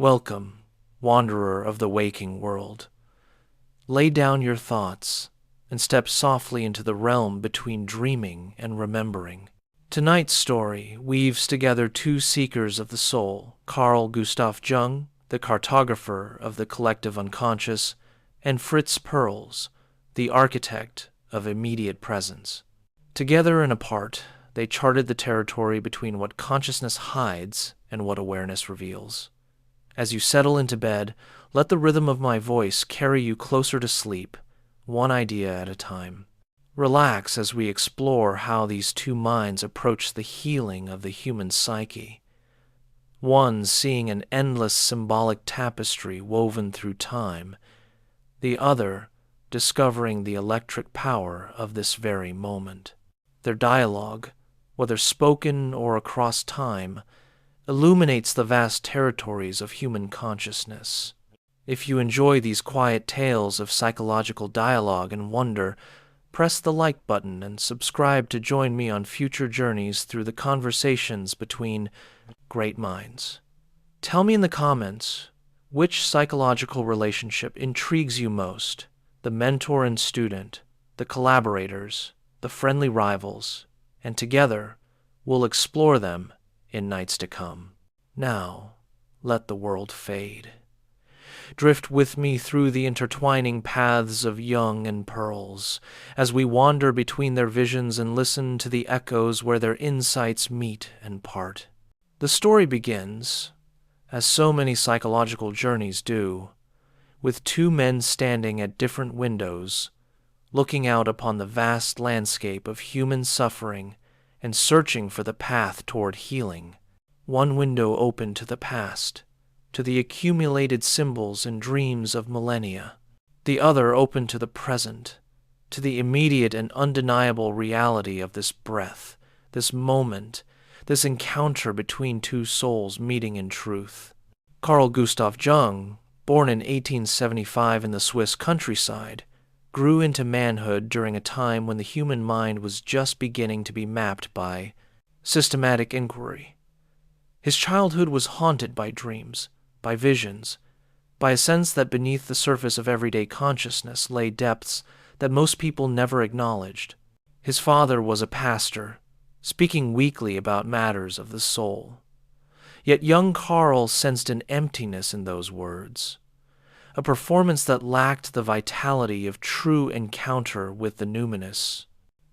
Welcome, wanderer of the waking world. Lay down your thoughts and step softly into the realm between dreaming and remembering. Tonight's story weaves together two seekers of the soul, Carl Gustav Jung, the cartographer of the collective unconscious, and Fritz Perls, the architect of immediate presence. Together and apart, they charted the territory between what consciousness hides and what awareness reveals. As you settle into bed, let the rhythm of my voice carry you closer to sleep, one idea at a time. Relax as we explore how these two minds approach the healing of the human psyche. One seeing an endless symbolic tapestry woven through time, the other discovering the electric power of this very moment. Their dialogue, whether spoken or across time, illuminates the vast territories of human consciousness. If you enjoy these quiet tales of psychological dialogue and wonder, press the like button and subscribe to join me on future journeys through the conversations between great minds. Tell me in the comments, which psychological relationship intrigues you most? The mentor and student, the collaborators, the friendly rivals, and together we'll explore them in nights to come. Now, let the world fade. Drift with me through the intertwining paths of Jung and Perls, as we wander between their visions and listen to the echoes where their insights meet and part. The story begins, as so many psychological journeys do, with two men standing at different windows, looking out upon the vast landscape of human suffering and searching for the path toward healing. One window open to the past, to the accumulated symbols and dreams of millennia. The other open to the present, to the immediate and undeniable reality of this breath, this moment, this encounter between two souls meeting in truth. Carl Gustav Jung, born in 1875 in the Swiss countryside, grew into manhood during a time when the human mind was just beginning to be mapped by systematic inquiry. His childhood was haunted by dreams, by visions, by a sense that beneath the surface of everyday consciousness lay depths that most people never acknowledged. His father was a pastor, speaking weekly about matters of the soul. Yet young Carl sensed an emptiness in those words, a performance that lacked the vitality of true encounter with the numinous.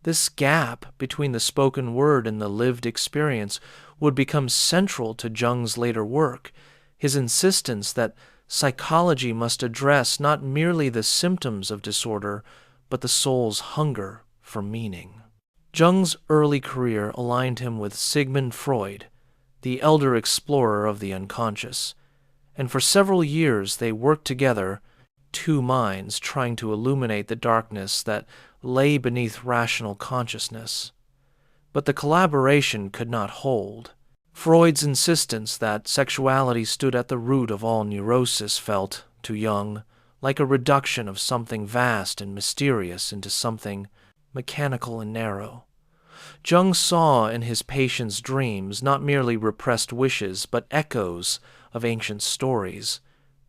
This gap between the spoken word and the lived experience would become central to Jung's later work, his insistence that psychology must address not merely the symptoms of disorder, but the soul's hunger for meaning. Jung's early career aligned him with Sigmund Freud, the elder explorer of the unconscious, and for several years they worked together, two minds trying to illuminate the darkness that lay beneath rational consciousness. But the collaboration could not hold. Freud's insistence that sexuality stood at the root of all neurosis felt, to Jung, like a reduction of something vast and mysterious into something mechanical and narrow. Jung saw in his patient's dreams not merely repressed wishes, but echoes of ancient stories,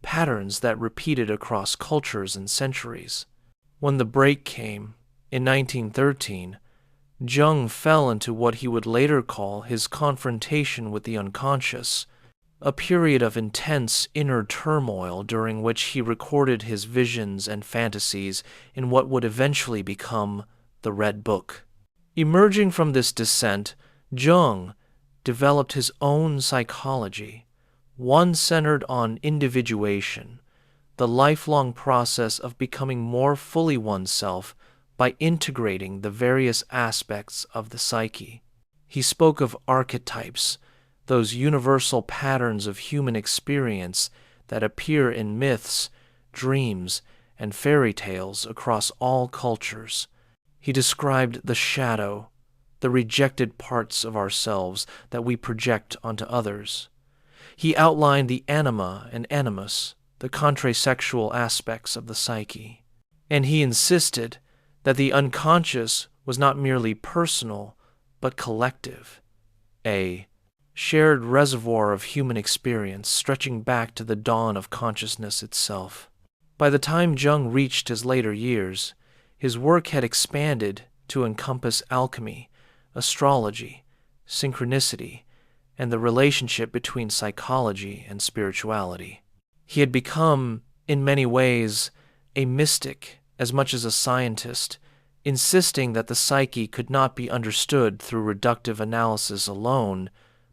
patterns that repeated across cultures and centuries. When the break came, in 1913, Jung fell into what he would later call his confrontation with the unconscious, a period of intense inner turmoil during which he recorded his visions and fantasies in what would eventually become the Red Book. Emerging from this descent, Jung developed his own psychology, one centered on individuation, the lifelong process of becoming more fully oneself by integrating the various aspects of the psyche. He spoke of archetypes, those universal patterns of human experience that appear in myths, dreams, and fairy tales across all cultures. He described the shadow, the rejected parts of ourselves that we project onto others. He outlined the anima and animus, the contrasexual aspects of the psyche. And he insisted that the unconscious was not merely personal, but collective, a shared reservoir of human experience stretching back to the dawn of consciousness itself. By the time Jung reached his later years, his work had expanded to encompass alchemy, astrology, synchronicity, and the relationship between psychology and spirituality. He had become, in many ways, a mystic as much as a scientist, insisting that the psyche could not be understood through reductive analysis alone,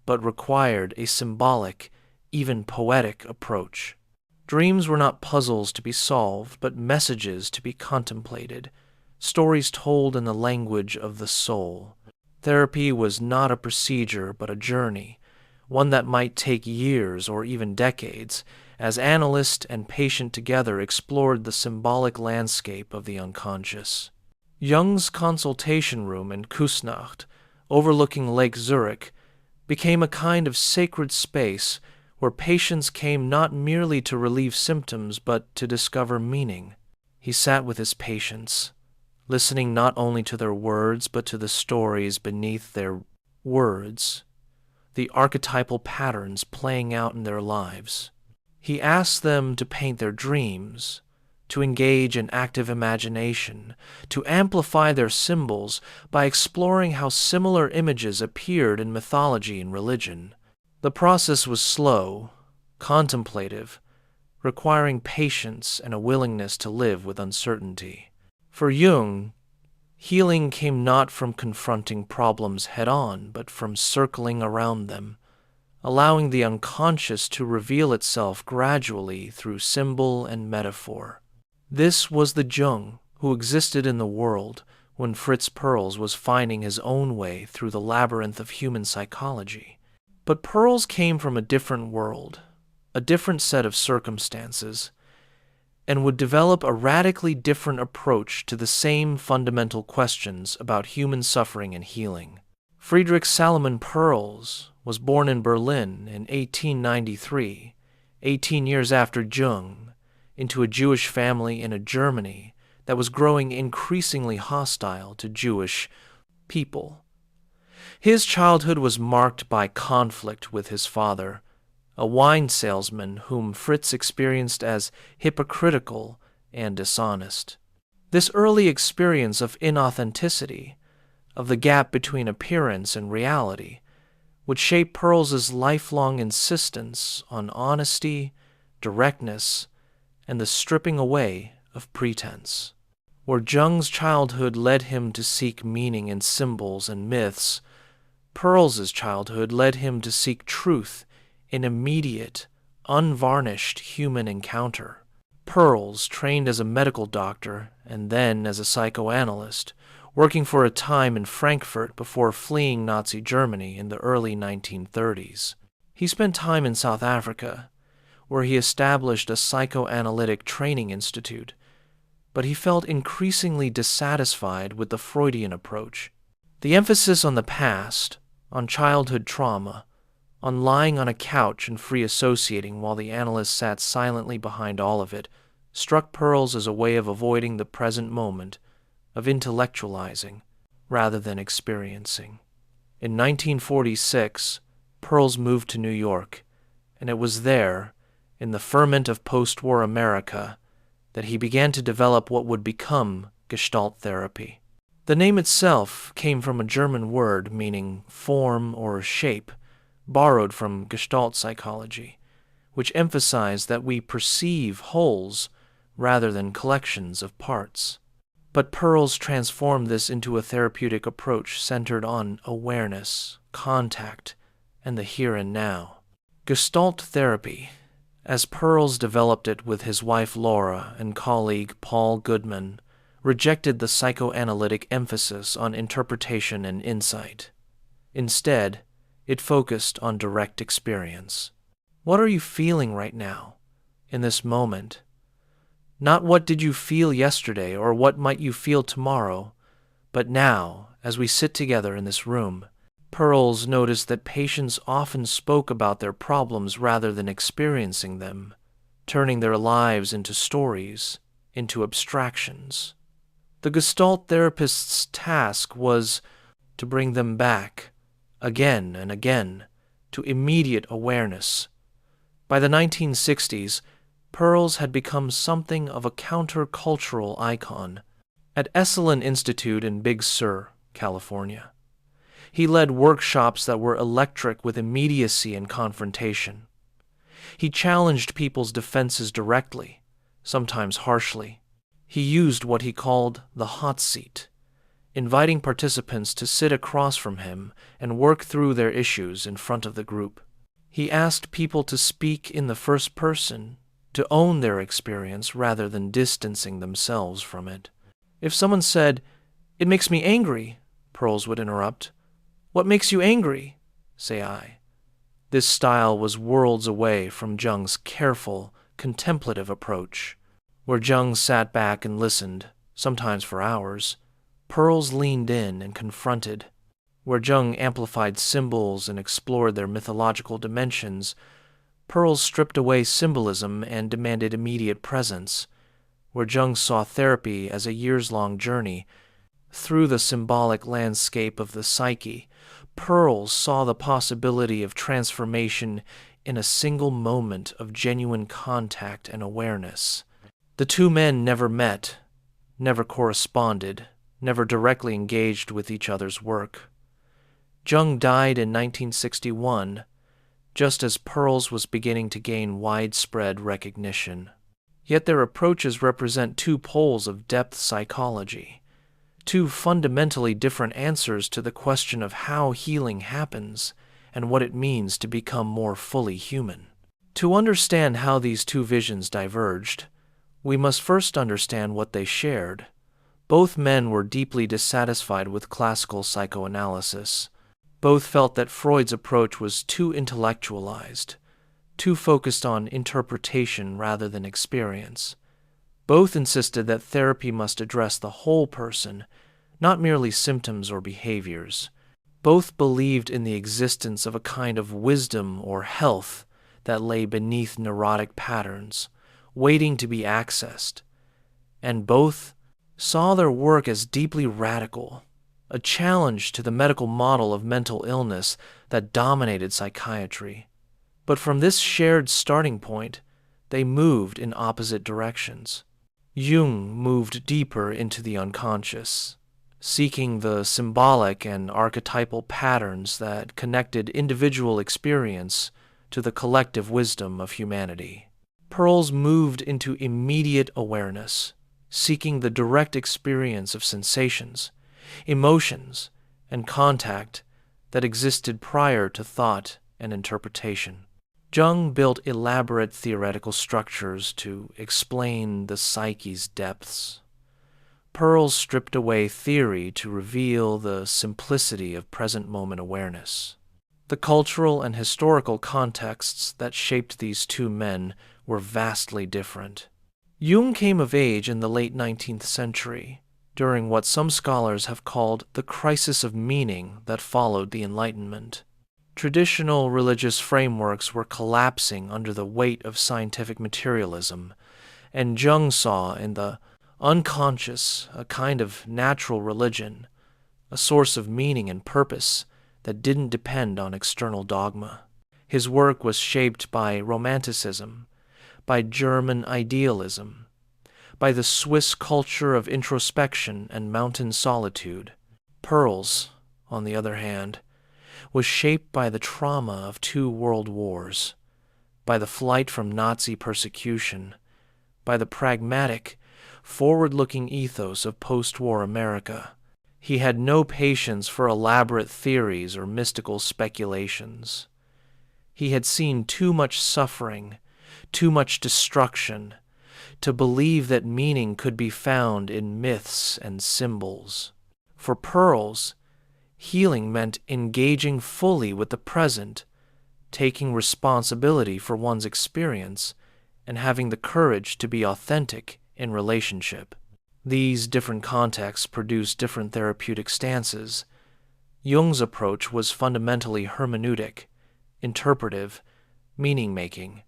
but required a symbolic, even poetic approach. Dreams were not puzzles to be solved, but messages to be contemplated, stories told in the language of the soul. Therapy was not a procedure, but a journey, one that might take years or even decades, as analyst and patient together explored the symbolic landscape of the unconscious. Jung's consultation room in Küsnacht, overlooking Lake Zurich, became a kind of sacred space where patients came not merely to relieve symptoms but to discover meaning. He sat with his patients, listening not only to their words but to the stories beneath their words, the archetypal patterns playing out in their lives. He asked them to paint their dreams, to engage in active imagination, to amplify their symbols by exploring how similar images appeared in mythology and religion. The process was slow, contemplative, requiring patience and a willingness to live with uncertainty. For Jung, healing came not from confronting problems head-on, but from circling around them, allowing the unconscious to reveal itself gradually through symbol and metaphor. This was the Jung who existed in the world when Fritz Perls was finding his own way through the labyrinth of human psychology. But Perls came from a different world, a different set of circumstances, and would develop a radically different approach to the same fundamental questions about human suffering and healing. Friedrich Salomon Perls was born in Berlin in 1893, 18 years after Jung, into a Jewish family in a Germany that was growing increasingly hostile to Jewish people. His childhood was marked by conflict with his father, a wine salesman whom Fritz experienced as hypocritical and dishonest. This early experience of inauthenticity, of the gap between appearance and reality, would shape Perls's lifelong insistence on honesty, directness, and the stripping away of pretense. Where Jung's childhood led him to seek meaning in symbols and myths, Perls's childhood led him to seek truth in immediate, unvarnished human encounter. Perls trained as a medical doctor and then as a psychoanalyst, working for a time in Frankfurt before fleeing Nazi Germany in the early 1930s. He spent time in South Africa, where he established a psychoanalytic training institute, but he felt increasingly dissatisfied with the Freudian approach. The emphasis on the past, on childhood trauma, on lying on a couch and free associating while the analyst sat silently behind all of it, struck Perls as a way of avoiding the present moment, of intellectualizing rather than experiencing. In 1946, Perls moved to New York, and it was there, in the ferment of post-war America, that he began to develop what would become Gestalt therapy. The name itself came from a German word meaning form or shape, borrowed from Gestalt psychology, which emphasized that we perceive wholes rather than collections of parts. But Perls transformed this into a therapeutic approach centered on awareness, contact, and the here and now. Gestalt therapy, as Perls developed it with his wife Laura and colleague Paul Goodman, rejected the psychoanalytic emphasis on interpretation and insight. Instead, it focused on direct experience. What are you feeling right now, in this moment? Not what did you feel yesterday or what might you feel tomorrow, but now, as we sit together in this room. Perls noticed that patients often spoke about their problems rather than experiencing them, turning their lives into stories, into abstractions. The Gestalt therapist's task was to bring them back, again and again, to immediate awareness. By the 1960s, Perls had become something of a countercultural icon. At Esalen Institute in Big Sur, California, he led workshops that were electric with immediacy and confrontation. He challenged people's defenses directly, sometimes harshly. He used what he called the hot seat, inviting participants to sit across from him and work through their issues in front of the group. He asked people to speak in the first person, to own their experience rather than distancing themselves from it. If someone said, "It makes me angry," Perls would interrupt. "What makes you angry?" say I. This style was worlds away from Jung's careful, contemplative approach. Where Jung sat back and listened, sometimes for hours, Perls leaned in and confronted. Where Jung amplified symbols and explored their mythological dimensions, Perls stripped away symbolism and demanded immediate presence. Where Jung saw therapy as a years-long journey through the symbolic landscape of the psyche, Perls saw the possibility of transformation in a single moment of genuine contact and awareness. The two men never met, never corresponded, never directly engaged with each other's work. Jung died in 1961, just as Perls was beginning to gain widespread recognition. Yet their approaches represent two poles of depth psychology, two fundamentally different answers to the question of how healing happens and what it means to become more fully human. To understand how these two visions diverged, we must first understand what they shared. Both men were deeply dissatisfied with classical psychoanalysis. Both felt that Freud's approach was too intellectualized, too focused on interpretation rather than experience. Both insisted that therapy must address the whole person, not merely symptoms or behaviors. Both believed in the existence of a kind of wisdom or health that lay beneath neurotic patterns, waiting to be accessed. And both saw their work as deeply radical, a challenge to the medical model of mental illness that dominated psychiatry. But from this shared starting point, they moved in opposite directions. Jung moved deeper into the unconscious, seeking the symbolic and archetypal patterns that connected individual experience to the collective wisdom of humanity. Perls moved into immediate awareness, seeking the direct experience of sensations, emotions, and contact that existed prior to thought and interpretation. Jung built elaborate theoretical structures to explain the psyche's depths. Perls stripped away theory to reveal the simplicity of present-moment awareness. The cultural and historical contexts that shaped these two men were vastly different. Jung came of age in the late 19th century, during what some scholars have called the crisis of meaning that followed the Enlightenment. Traditional religious frameworks were collapsing under the weight of scientific materialism, and Jung saw in the unconscious a kind of natural religion, a source of meaning and purpose that didn't depend on external dogma. His work was shaped by Romanticism, by German idealism, by the Swiss culture of introspection and mountain solitude. Perls, on the other hand, was shaped by the trauma of 2 world wars, by the flight from Nazi persecution, by the pragmatic, forward-looking ethos of post-war America. He had no patience for elaborate theories or mystical speculations. He had seen too much suffering, too much destruction, to believe that meaning could be found in myths and symbols. For Perls, healing meant engaging fully with the present, taking responsibility for one's experience, and having the courage to be authentic in relationship. These different contexts produce different therapeutic stances. Jung's approach was fundamentally hermeneutic, interpretive, meaning-making.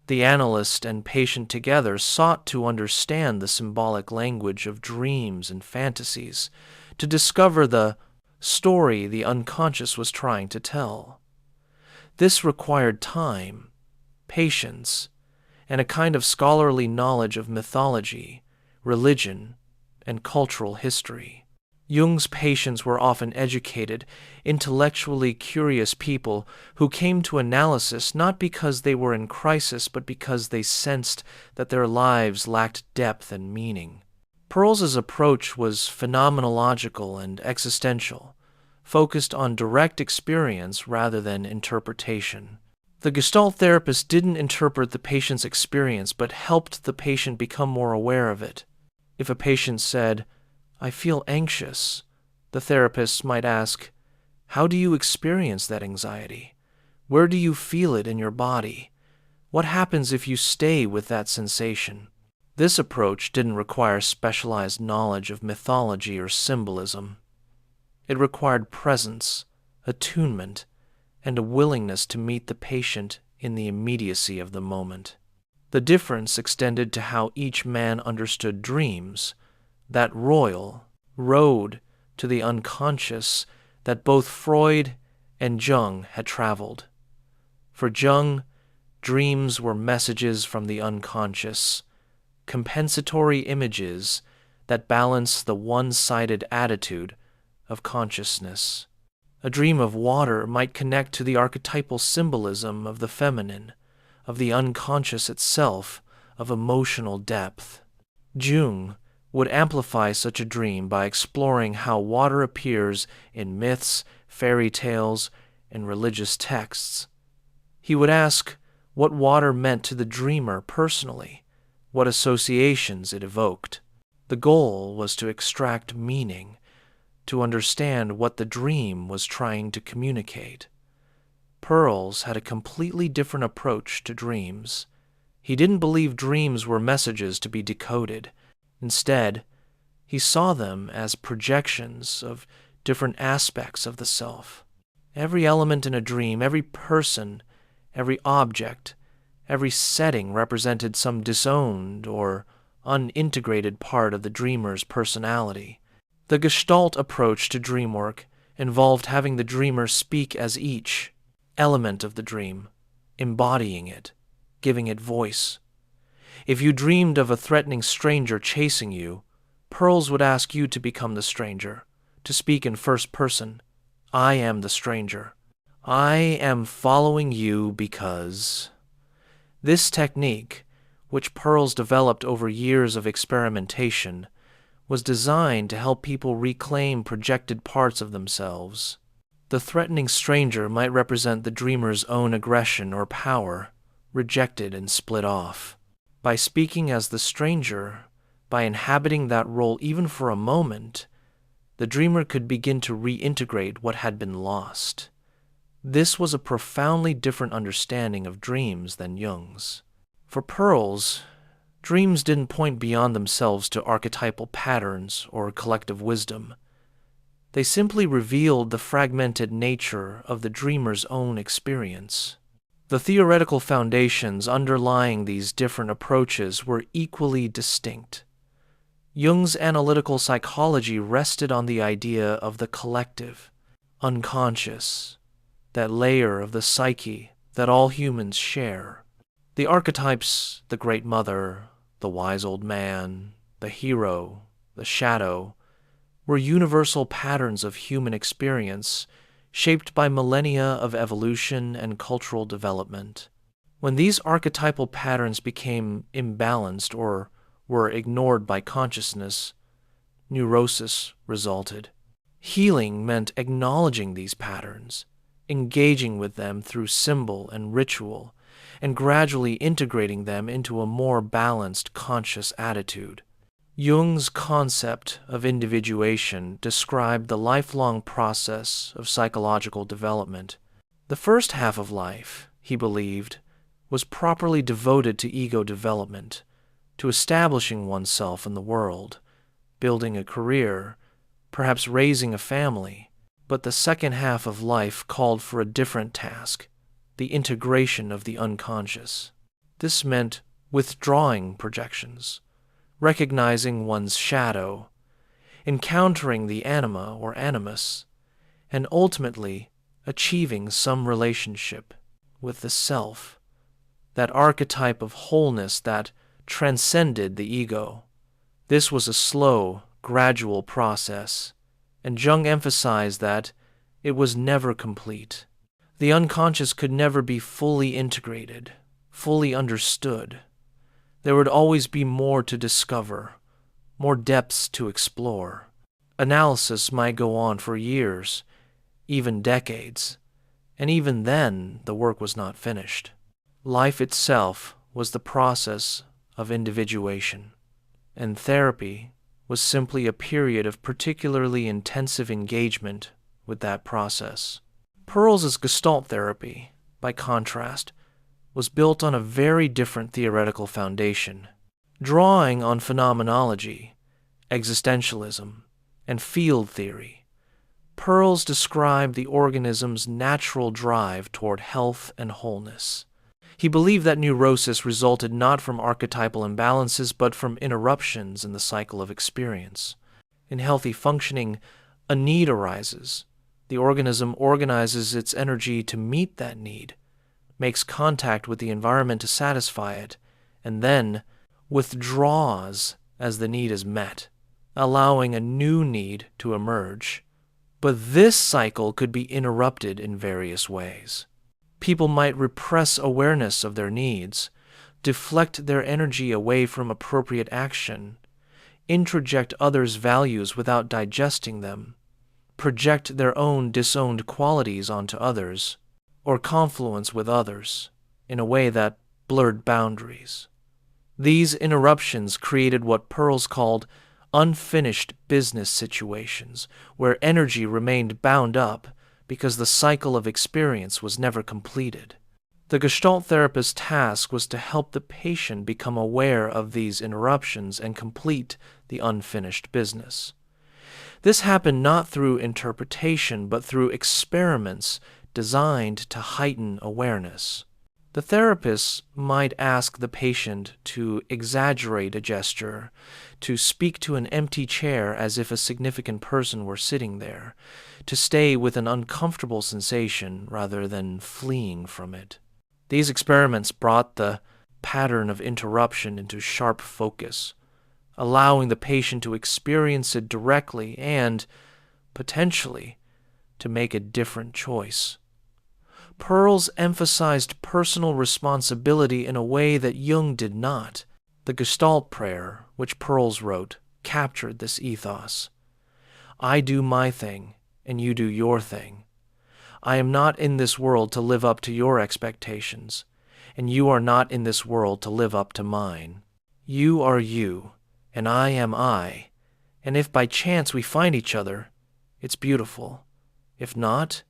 The analyst and patient together sought to understand the symbolic language of dreams and fantasies, to discover the story the unconscious was trying to tell. This required time, patience, and a kind of scholarly knowledge of mythology, religion, and cultural history. Jung's patients were often educated, intellectually curious people who came to analysis not because they were in crisis, but because they sensed that their lives lacked depth and meaning. Perls's approach was phenomenological and existential, focused on direct experience rather than interpretation. The Gestalt therapist didn't interpret the patient's experience, but helped the patient become more aware of it. If a patient said, "I feel anxious," the therapist might ask, "How do you experience that anxiety? Where do you feel it in your body? What happens if you stay with that sensation?" This approach didn't require specialized knowledge of mythology or symbolism. It required presence, attunement, and a willingness to meet the patient in the immediacy of the moment. The difference extended to how each man understood dreams, that royal road to the unconscious that both Freud and Jung had traveled. For Jung, dreams were messages from the unconscious, compensatory images that balance the one-sided attitude of consciousness. A dream of water might connect to the archetypal symbolism of the feminine, of the unconscious itself, of emotional depth. Jung would amplify such a dream by exploring how water appears in myths, fairy tales, and religious texts. He would ask what water meant to the dreamer personally, what associations it evoked. The goal was to extract meaning, to understand what the dream was trying to communicate. Perls had a completely different approach to dreams. He didn't believe dreams were messages to be decoded. Instead, he saw them as projections of different aspects of the self. Every element in a dream, every person, every object, every setting represented some disowned or unintegrated part of the dreamer's personality. The Gestalt approach to dream work involved having the dreamer speak as each element of the dream, embodying it, giving it voice. If you dreamed of a threatening stranger chasing you, Perls would ask you to become the stranger, to speak in first person. "I am the stranger. I am following you because..." This technique, which Perls developed over years of experimentation, was designed to help people reclaim projected parts of themselves. The threatening stranger might represent the dreamer's own aggression or power, rejected and split off. By speaking as the stranger, by inhabiting that role even for a moment, the dreamer could begin to reintegrate what had been lost. This was a profoundly different understanding of dreams than Jung's. For Perls, dreams didn't point beyond themselves to archetypal patterns or collective wisdom. They simply revealed the fragmented nature of the dreamer's own experience. The theoretical foundations underlying these different approaches were equally distinct. Jung's analytical psychology rested on the idea of the collective, unconscious, that layer of the psyche that all humans share. The archetypes, the great mother, the wise old man, the hero, the shadow, were universal patterns of human experience shaped by millennia of evolution and cultural development. When these archetypal patterns became imbalanced or were ignored by consciousness, neurosis resulted. Healing meant acknowledging these patterns, engaging with them through symbol and ritual, and gradually integrating them into a more balanced conscious attitude. Jung's concept of individuation described the lifelong process of psychological development. The first half of life, he believed, was properly devoted to ego development, to establishing oneself in the world, building a career, perhaps raising a family. But the second half of life called for a different task, the integration of the unconscious. This meant withdrawing projections, recognizing one's shadow, encountering the anima or animus, and ultimately achieving some relationship, with the self, that archetype of wholeness that transcended the ego. This was a slow, gradual process, and Jung emphasized that it was never complete. The unconscious could never be fully integrated, fully understood. There would always be more to discover, more depths to explore. Analysis might go on for years, even decades, and even then the work was not finished. Life itself was the process of individuation, and therapy was simply a period of particularly intensive engagement with that process. Perls' Gestalt therapy, by contrast, was built on a very different theoretical foundation. Drawing on phenomenology, existentialism, and field theory, Perls described the organism's natural drive toward health and wholeness. He believed that neurosis resulted not from archetypal imbalances but from interruptions in the cycle of experience. In healthy functioning, a need arises. The organism organizes its energy to meet that need, makes contact with the environment to satisfy it, and then withdraws as the need is met, allowing a new need to emerge. But this cycle could be interrupted in various ways. People might repress awareness of their needs, deflect their energy away from appropriate action, introject others' values without digesting them, project their own disowned qualities onto others, or confluence with others in a way that blurred boundaries. These interruptions created what Perls called unfinished business situations, where energy remained bound up because the cycle of experience was never completed. The Gestalt therapist's task was to help the patient become aware of these interruptions and complete the unfinished business. This happened not through interpretation, but through experiments designed to heighten awareness. The therapist might ask the patient to exaggerate a gesture, to speak to an empty chair as if a significant person were sitting there, to stay with an uncomfortable sensation rather than fleeing from it. These experiments brought the pattern of interruption into sharp focus, allowing the patient to experience it directly and, potentially, to make a different choice. Perls emphasized personal responsibility in a way that Jung did not. The Gestalt prayer, which Perls wrote, captured this ethos. I do my thing, and you do your thing. I am not in this world to live up to your expectations, and you are not in this world to live up to mine. You are you, and I am I, and if by chance we find each other, it's beautiful. If not,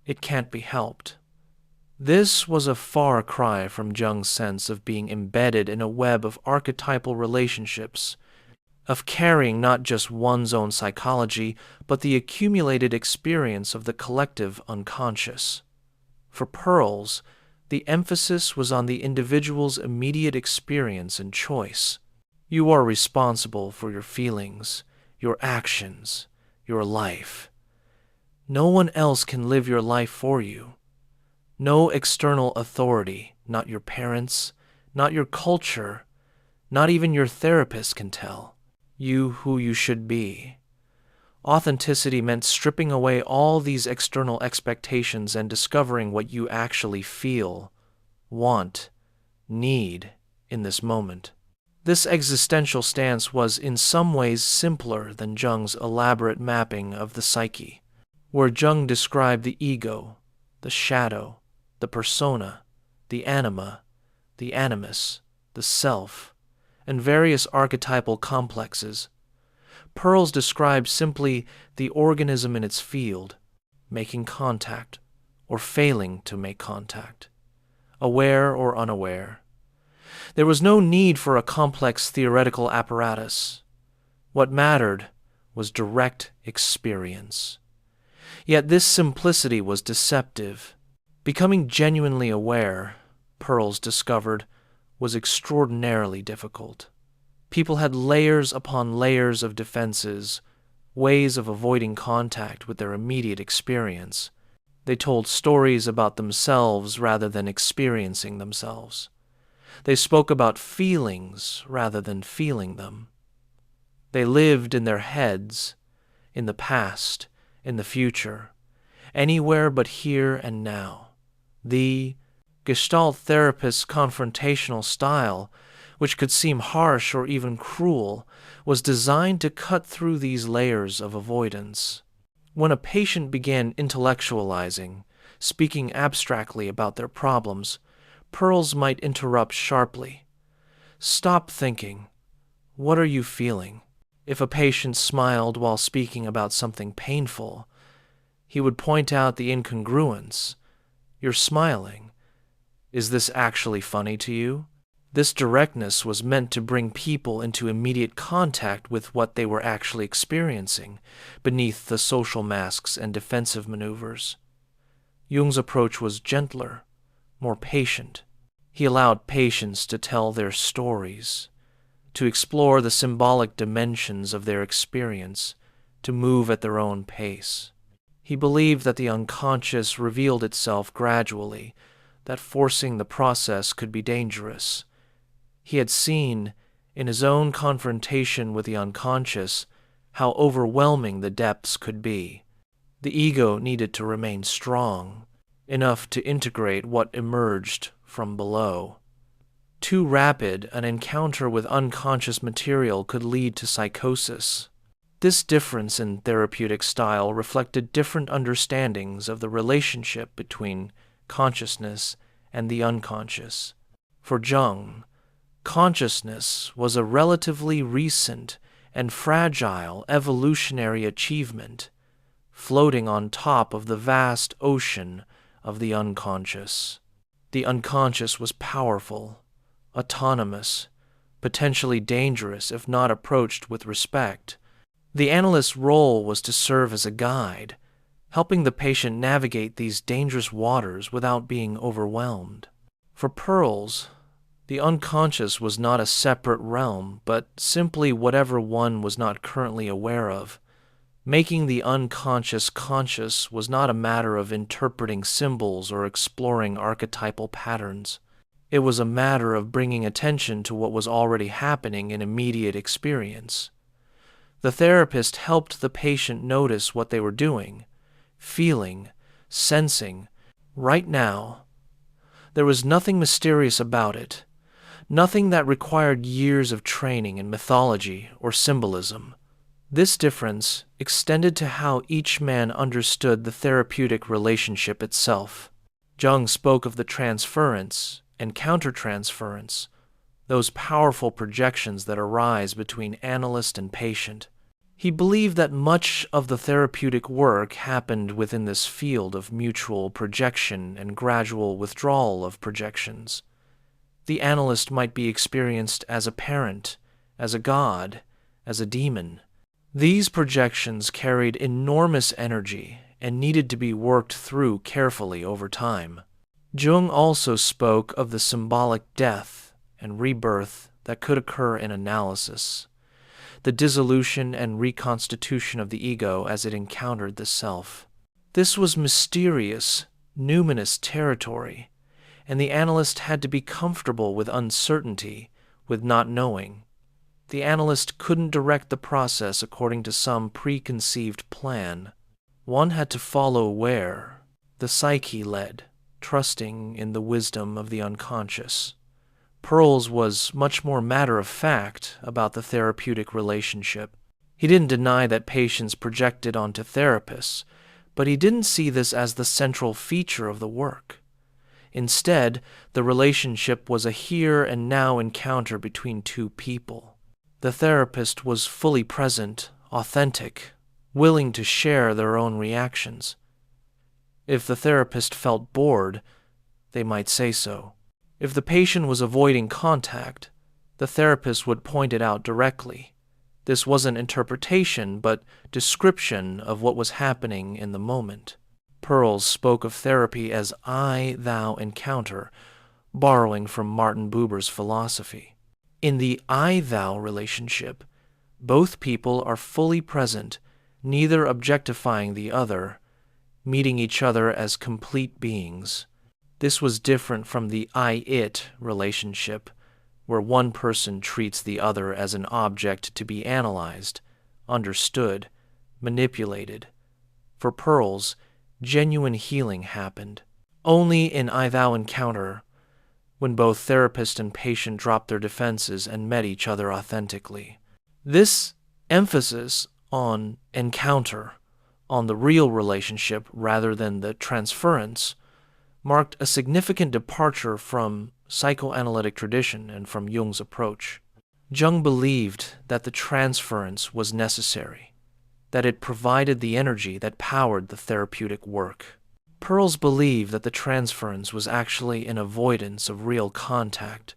it can't be helped. This was a far cry from Jung's sense of being embedded in a web of archetypal relationships, of carrying not just one's own psychology, but the accumulated experience of the collective unconscious. For Perls, the emphasis was on the individual's immediate experience and choice. You are responsible for your feelings, your actions, your life. No one else can live your life for you. No external authority, not your parents, not your culture, not even your therapist can tell you who you should be. Authenticity meant stripping away all these external expectations and discovering what you actually feel, want, need in this moment. This existential stance was in some ways simpler than Jung's elaborate mapping of the psyche, where Jung described the ego, the shadow, the persona, the anima, the animus, the self, and various archetypal complexes. Perls described simply the organism in its field, making contact, or failing to make contact, aware or unaware. There was no need for a complex theoretical apparatus. What mattered was direct experience. Yet this simplicity was deceptive. Becoming genuinely aware, Perls discovered, was extraordinarily difficult. People had layers upon layers of defenses, ways of avoiding contact with their immediate experience. They told stories about themselves rather than experiencing themselves. They spoke about feelings rather than feeling them. They lived in their heads, in the past, in the future, anywhere but here and now. The Gestalt therapist's confrontational style, which could seem harsh or even cruel, was designed to cut through these layers of avoidance. When a patient began intellectualizing, speaking abstractly about their problems, Perls might interrupt sharply. "Stop thinking. What are you feeling?" If a patient smiled while speaking about something painful, he would point out the incongruence. "You're smiling. Is this actually funny to you?" This directness was meant to bring people into immediate contact with what they were actually experiencing, beneath the social masks and defensive maneuvers. Jung's approach was gentler, more patient. He allowed patients to tell their stories, to explore the symbolic dimensions of their experience, to move at their own pace. He believed that the unconscious revealed itself gradually, that forcing the process could be dangerous. He had seen, in his own confrontation with the unconscious, how overwhelming the depths could be. The ego needed to remain strong, enough to integrate what emerged from below. Too rapid an encounter with unconscious material could lead to psychosis. This difference in therapeutic style reflected different understandings of the relationship between consciousness and the unconscious. For Jung, consciousness was a relatively recent and fragile evolutionary achievement, floating on top of the vast ocean of the unconscious. The unconscious was powerful, autonomous, potentially dangerous if not approached with respect. The analyst's role was to serve as a guide, helping the patient navigate these dangerous waters without being overwhelmed. For Perls, the unconscious was not a separate realm, but simply whatever one was not currently aware of. Making the unconscious conscious was not a matter of interpreting symbols or exploring archetypal patterns. It was a matter of bringing attention to what was already happening in immediate experience. The therapist helped the patient notice what they were doing, feeling, sensing, right now. There was nothing mysterious about it, nothing that required years of training in mythology or symbolism. This difference extended to how each man understood the therapeutic relationship itself. Jung spoke of the transference and countertransference, those powerful projections that arise between analyst and patient. He believed that much of the therapeutic work happened within this field of mutual projection and gradual withdrawal of projections. The analyst might be experienced as a parent, as a god, as a demon. These projections carried enormous energy and needed to be worked through carefully over time. Jung also spoke of the symbolic death and rebirth that could occur in analysis, the dissolution and reconstitution of the ego as it encountered the self. This was mysterious, numinous territory, and the analyst had to be comfortable with uncertainty, with not knowing. The analyst couldn't direct the process according to some preconceived plan. One had to follow where the psyche led, trusting in the wisdom of the unconscious. Perls was much more matter-of-fact about the therapeutic relationship. He didn't deny that patients projected onto therapists, but he didn't see this as the central feature of the work. Instead, the relationship was a here-and-now encounter between two people. The therapist was fully present, authentic, willing to share their own reactions. If the therapist felt bored, they might say so. If the patient was avoiding contact, the therapist would point it out directly. This wasn't interpretation, but description of what was happening in the moment. Perls spoke of therapy as I-thou encounter, borrowing from Martin Buber's philosophy. In the I-thou relationship, both people are fully present, neither objectifying the other, meeting each other as complete beings. This was different from the I-it relationship, where one person treats the other as an object to be analyzed, understood, manipulated. For Perls, genuine healing happened only in I-thou encounter, when both therapist and patient dropped their defenses and met each other authentically. This emphasis on encounter, on the real relationship rather than the transference, marked a significant departure from psychoanalytic tradition and from Jung's approach. Jung believed that the transference was necessary, that it provided the energy that powered the therapeutic work. Perls believed that the transference was actually an avoidance of real contact,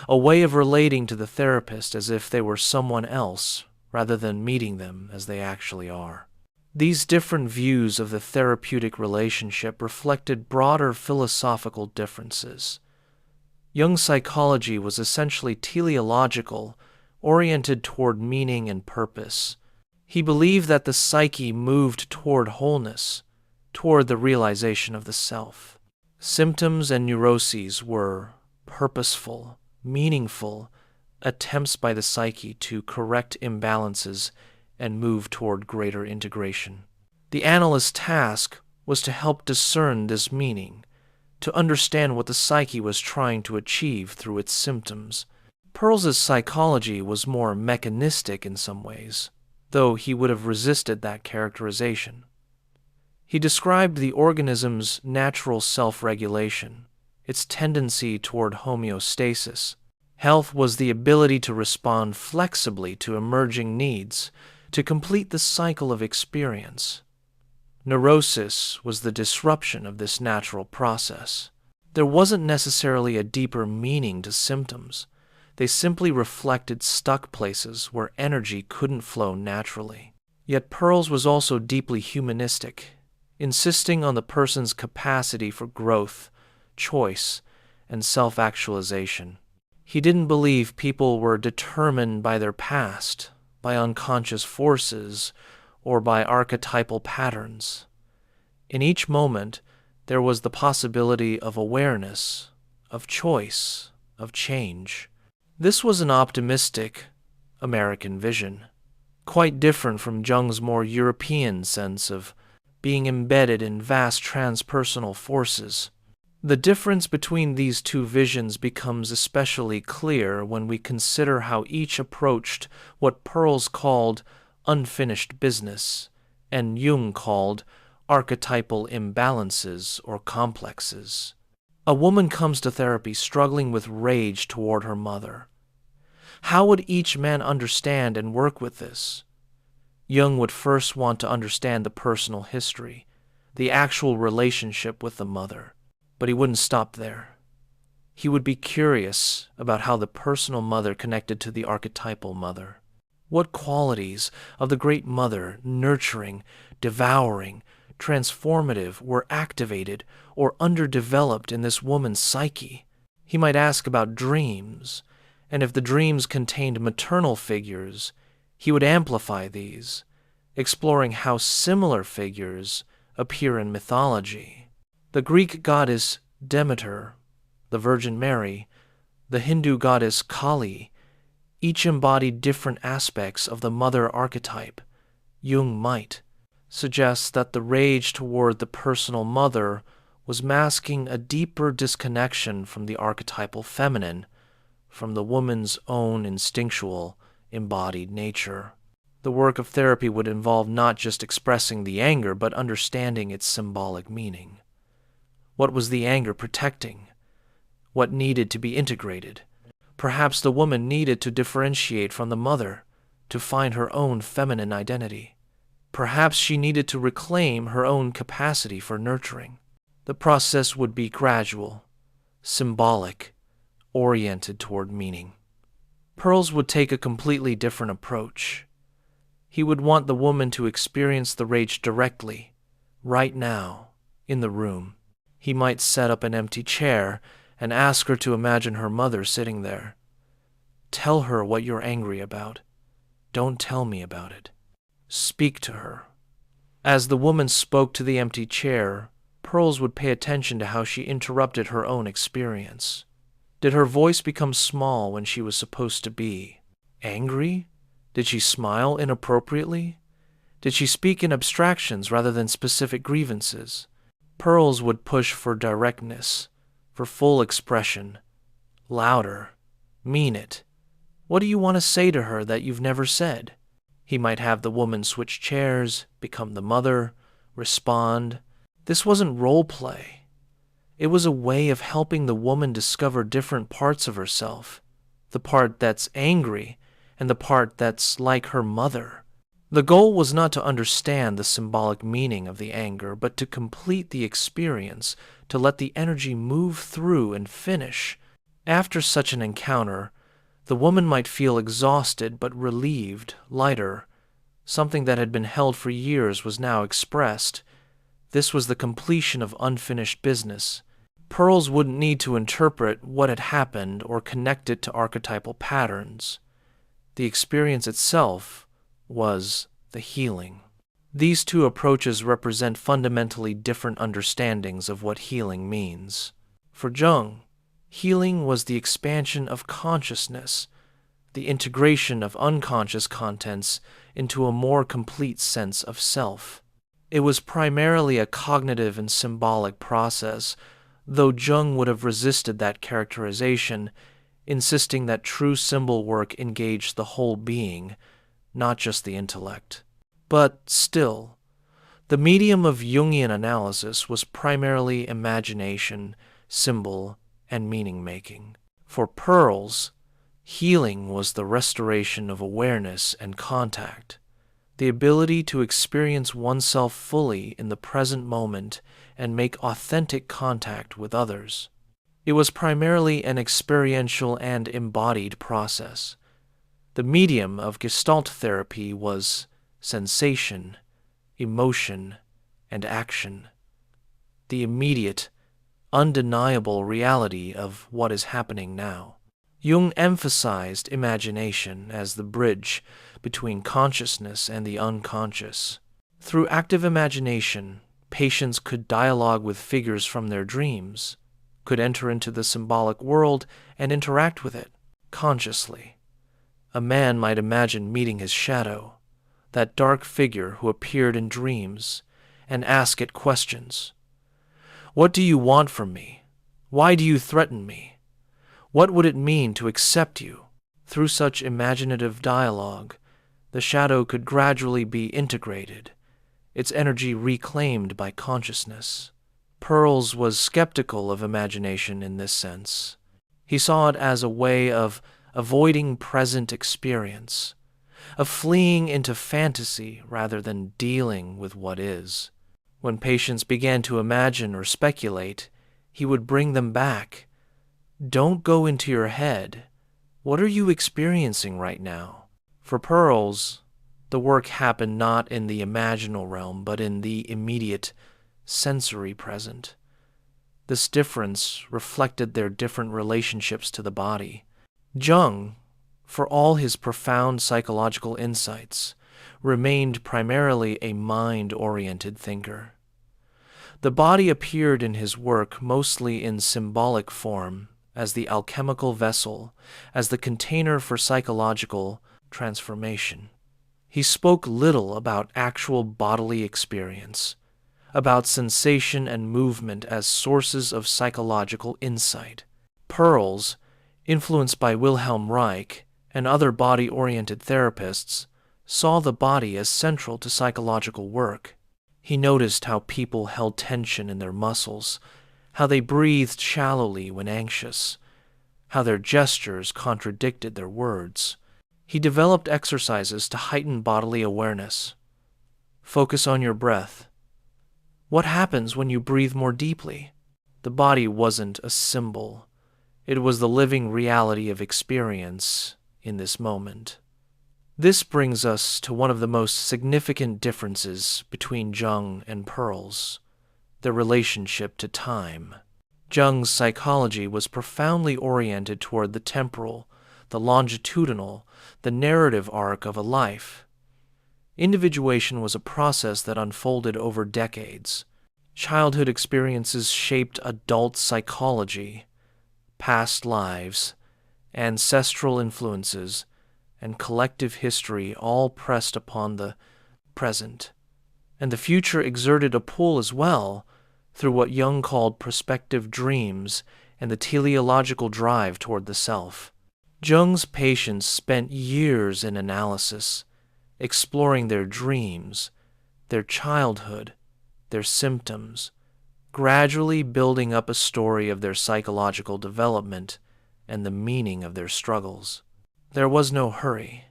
a way of relating to the therapist as if they were someone else rather than meeting them as they actually are. These different views of the therapeutic relationship reflected broader philosophical differences. Jung's psychology was essentially teleological, oriented toward meaning and purpose. He believed that the psyche moved toward wholeness, toward the realization of the self. Symptoms and neuroses were purposeful, meaningful attempts by the psyche to correct imbalances and move toward greater integration. The analyst's task was to help discern this meaning, to understand what the psyche was trying to achieve through its symptoms. Perls's psychology was more mechanistic in some ways, though he would have resisted that characterization. He described the organism's natural self-regulation, its tendency toward homeostasis. Health was the ability to respond flexibly to emerging needs, to complete the cycle of experience. Neurosis was the disruption of this natural process. There wasn't necessarily a deeper meaning to symptoms. They simply reflected stuck places where energy couldn't flow naturally. Yet Perls was also deeply humanistic, insisting on the person's capacity for growth, choice, and self-actualization. He didn't believe people were determined by their past, by unconscious forces, or by archetypal patterns. In each moment, there was the possibility of awareness, of choice, of change. This was an optimistic American vision, quite different from Jung's more European sense of being embedded in vast transpersonal forces. The difference between these two visions becomes especially clear when we consider how each approached what Perls called unfinished business and Jung called archetypal imbalances or complexes. A woman comes to therapy struggling with rage toward her mother. How would each man understand and work with this? Jung would first want to understand the personal history, the actual relationship with the mother. But he wouldn't stop there. He would be curious about how the personal mother connected to the archetypal mother. What qualities of the great mother, nurturing, devouring, transformative, were activated or underdeveloped in this woman's psyche? He might ask about dreams, and if the dreams contained maternal figures, he would amplify these, exploring how similar figures appear in mythology. The Greek goddess Demeter, the Virgin Mary, the Hindu goddess Kali, each embodied different aspects of the mother archetype. Jung might suggest that the rage toward the personal mother was masking a deeper disconnection from the archetypal feminine, from the woman's own instinctual, embodied nature. The work of therapy would involve not just expressing the anger, but understanding its symbolic meaning. What was the anger protecting? What needed to be integrated? Perhaps the woman needed to differentiate from the mother, to find her own feminine identity. Perhaps she needed to reclaim her own capacity for nurturing. The process would be gradual, symbolic, oriented toward meaning. Perls would take a completely different approach. He would want the woman to experience the rage directly, right now, in the room. He might set up an empty chair and ask her to imagine her mother sitting there. Tell her what you're angry about. Don't tell me about it. Speak to her. As the woman spoke to the empty chair, Pearls would pay attention to how she interrupted her own experience. Did her voice become small when she was supposed to be? Angry? Did she smile inappropriately? Did she speak in abstractions rather than specific grievances? Pearls would push for directness, for full expression. Louder. Mean it. What do you want to say to her that you've never said? He might have the woman switch chairs, become the mother, respond. This wasn't role play. It was a way of helping the woman discover different parts of herself, the part that's angry and the part that's like her mother. The goal was not to understand the symbolic meaning of the anger, but to complete the experience, to let the energy move through and finish. After such an encounter, the woman might feel exhausted but relieved, lighter. Something that had been held for years was now expressed. This was the completion of unfinished business. Pearls wouldn't need to interpret what had happened or connect it to archetypal patterns. The experience itself was the healing. These two approaches represent fundamentally different understandings of what healing means. For Jung, healing was the expansion of consciousness, the integration of unconscious contents into a more complete sense of self. It was primarily a cognitive and symbolic process, though Jung would have resisted that characterization, insisting that true symbol work engaged the whole being, not just the intellect. But still, the medium of Jungian analysis was primarily imagination, symbol, and meaning-making. For Pearls, healing was the restoration of awareness and contact, the ability to experience oneself fully in the present moment and make authentic contact with others. It was primarily an experiential and embodied process. The medium of Gestalt therapy was sensation, emotion, and action, the immediate, undeniable reality of what is happening now. Jung emphasized imagination as the bridge between consciousness and the unconscious. Through active imagination, patients could dialogue with figures from their dreams, could enter into the symbolic world and interact with it consciously. A man might imagine meeting his shadow, that dark figure who appeared in dreams, and ask it questions. What do you want from me? Why do you threaten me? What would it mean to accept you? Through such imaginative dialogue, the shadow could gradually be integrated, its energy reclaimed by consciousness. Pearls was skeptical of imagination in this sense. He saw it as a way of avoiding present experience, of fleeing into fantasy rather than dealing with what is. When patients began to imagine or speculate, he would bring them back. Don't go into your head. What are you experiencing right now? For Pearls, the work happened not in the imaginal realm, but in the immediate, sensory present. This difference reflected their different relationships to the body. Jung, for all his profound psychological insights, remained primarily a mind-oriented thinker. The body appeared in his work mostly in symbolic form, as the alchemical vessel, as the container for psychological transformation. He spoke little about actual bodily experience, about sensation and movement as sources of psychological insight. Pearls, influenced by Wilhelm Reich and other body-oriented therapists, saw the body as central to psychological work. He noticed how people held tension in their muscles, how they breathed shallowly when anxious, how their gestures contradicted their words. He developed exercises to heighten bodily awareness. Focus on your breath. What happens when you breathe more deeply? The body wasn't a symbol. It was the living reality of experience in this moment. This brings us to one of the most significant differences between Jung and Pearls, their relationship to time. Jung's psychology was profoundly oriented toward the temporal, the longitudinal, the narrative arc of a life. Individuation was a process that unfolded over decades. Childhood experiences shaped adult psychology, past lives, ancestral influences, and collective history all pressed upon the present. And the future exerted a pull as well through what Jung called prospective dreams and the teleological drive toward the self. Jung's patients spent years in analysis, exploring their dreams, their childhood, their symptoms, gradually building up a story of their psychological development and the meaning of their struggles. There was no hurry.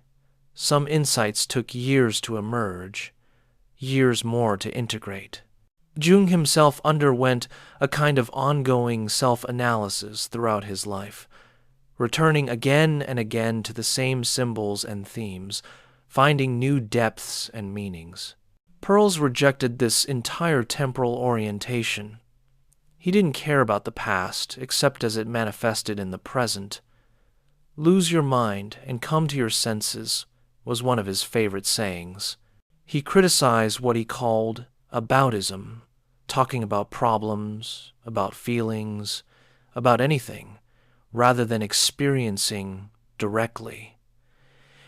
Some insights took years to emerge, years more to integrate. Jung himself underwent a kind of ongoing self-analysis throughout his life, returning again and again to the same symbols and themes, finding new depths and meanings. Perls rejected this entire temporal orientation. He didn't care about the past except as it manifested in the present. "Lose your mind and come to your senses" was one of his favorite sayings. He criticized what he called aboutism, talking about problems, about feelings, about anything, rather than experiencing directly.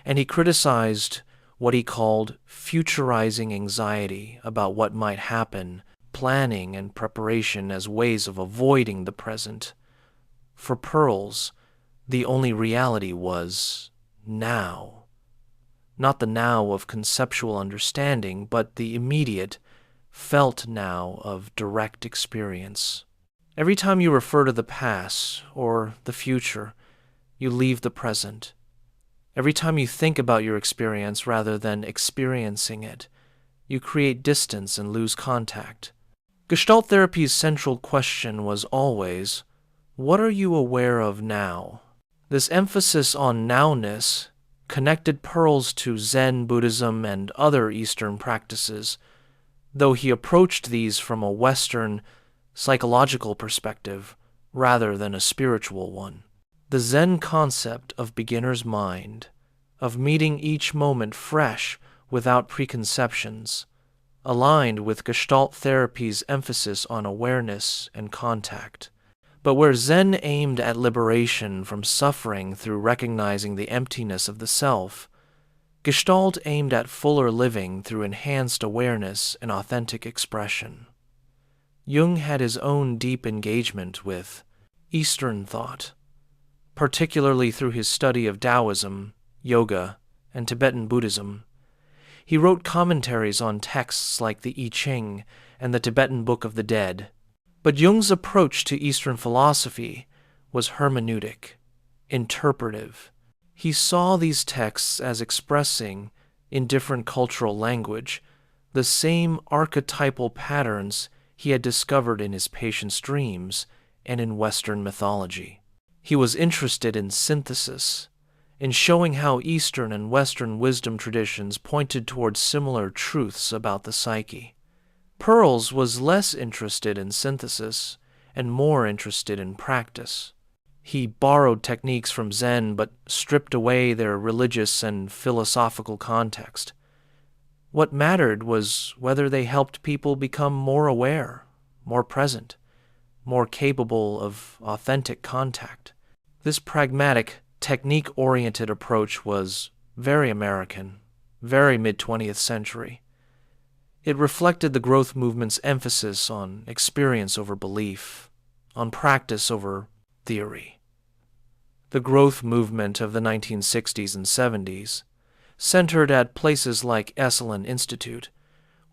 And he criticized what he called futurizing anxiety about what might happen, planning and preparation as ways of avoiding the present. For Perls, the only reality was now. Not the now of conceptual understanding, but the immediate, felt now of direct experience. Every time you refer to the past or the future, you leave the present. Every time you think about your experience rather than experiencing it, you create distance and lose contact. Gestalt therapy's central question was always, what are you aware of now? This emphasis on nowness connected Perls to Zen Buddhism and other Eastern practices, though he approached these from a Western, psychological perspective rather than a spiritual one. The Zen concept of beginner's mind, of meeting each moment fresh without preconceptions, aligned with Gestalt therapy's emphasis on awareness and contact. But where Zen aimed at liberation from suffering through recognizing the emptiness of the self, Gestalt aimed at fuller living through enhanced awareness and authentic expression. Jung had his own deep engagement with Eastern thought, particularly through his study of Taoism, yoga, and Tibetan Buddhism. He wrote commentaries on texts like the I Ching and the Tibetan Book of the Dead. But Jung's approach to Eastern philosophy was hermeneutic, interpretive. He saw these texts as expressing, in different cultural language, the same archetypal patterns he had discovered in his patients' dreams and in Western mythology. He was interested in synthesis, in showing how Eastern and Western wisdom traditions pointed towards similar truths about the psyche. Perls was less interested in synthesis and more interested in practice. He borrowed techniques from Zen but stripped away their religious and philosophical context. What mattered was whether they helped people become more aware, more present, more capable of authentic contact. This pragmatic, technique-oriented approach was very American, very mid-20th century. It reflected the growth movement's emphasis on experience over belief, on practice over theory. The growth movement of the 1960s and 70s, centered at places like Esalen Institute,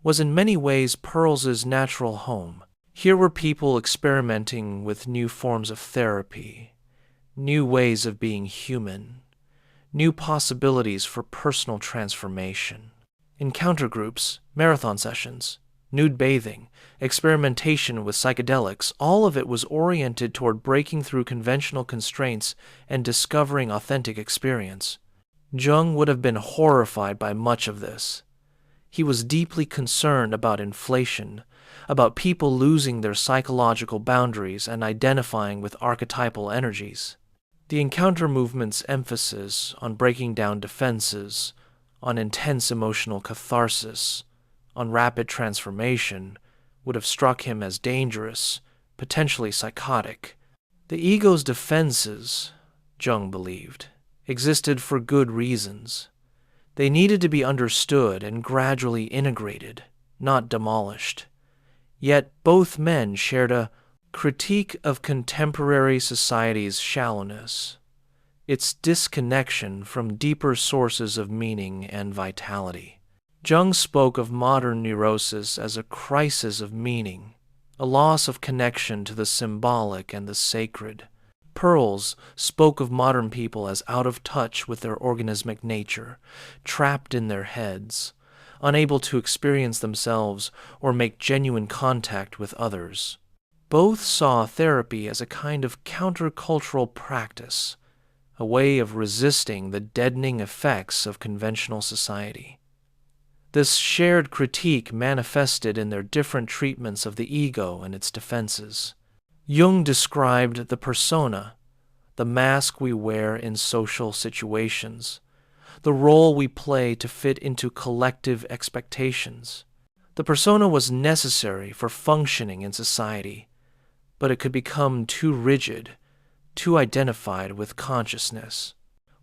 was in many ways Perls's natural home. Here were people experimenting with new forms of therapy, new ways of being human, new possibilities for personal transformation. Encounter groups, marathon sessions, nude bathing, experimentation with psychedelics, all of it was oriented toward breaking through conventional constraints and discovering authentic experience. Jung would have been horrified by much of this. He was deeply concerned about inflation, about people losing their psychological boundaries and identifying with archetypal energies. The encounter movement's emphasis on breaking down defenses, on intense emotional catharsis, on rapid transformation, would have struck him as dangerous, potentially psychotic. The ego's defenses, Jung believed, existed for good reasons. They needed to be understood and gradually integrated, not demolished. Yet both men shared a critique of contemporary society's shallowness, its disconnection from deeper sources of meaning and vitality. Jung spoke of modern neurosis as a crisis of meaning, a loss of connection to the symbolic and the sacred. Perls spoke of modern people as out of touch with their organismic nature, trapped in their heads, unable to experience themselves or make genuine contact with others. Both saw therapy as a kind of countercultural practice, a way of resisting the deadening effects of conventional society. This shared critique manifested in their different treatments of the ego and its defenses. Jung described the persona, the mask we wear in social situations, the role we play to fit into collective expectations. The persona was necessary for functioning in society, but it could become too rigid, too identified with consciousness.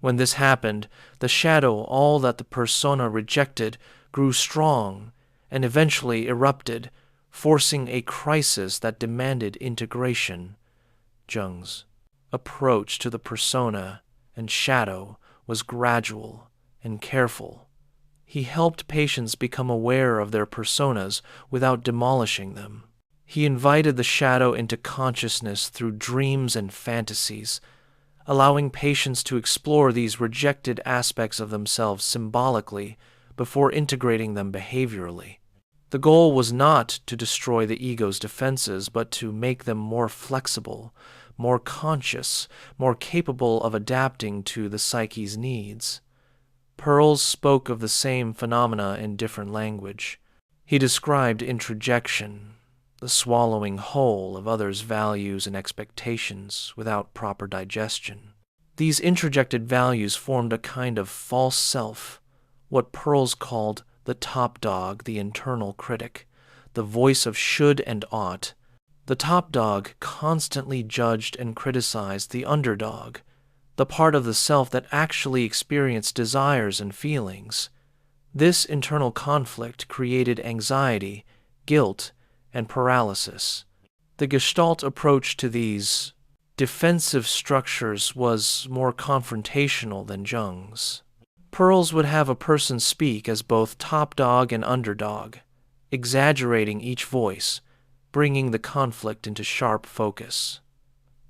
When this happened, the shadow, all that the persona rejected, grew strong and eventually erupted, forcing a crisis that demanded integration. Jung's approach to the persona and shadow was gradual and careful. He helped patients become aware of their personas without demolishing them. He invited the shadow into consciousness through dreams and fantasies, allowing patients to explore these rejected aspects of themselves symbolically before integrating them behaviorally. The goal was not to destroy the ego's defenses, but to make them more flexible, more conscious, more capable of adapting to the psyche's needs. Perls spoke of the same phenomena in different language. He described introjection, the swallowing whole of others' values and expectations without proper digestion. These introjected values formed a kind of false self, what Perls called the top dog, the internal critic, the voice of should and ought. The top dog constantly judged and criticized the underdog, the part of the self that actually experienced desires and feelings. This internal conflict created anxiety, guilt, and paralysis. The Gestalt approach to these defensive structures was more confrontational than Jung's. Perls would have a person speak as both top dog and underdog, exaggerating each voice, bringing the conflict into sharp focus.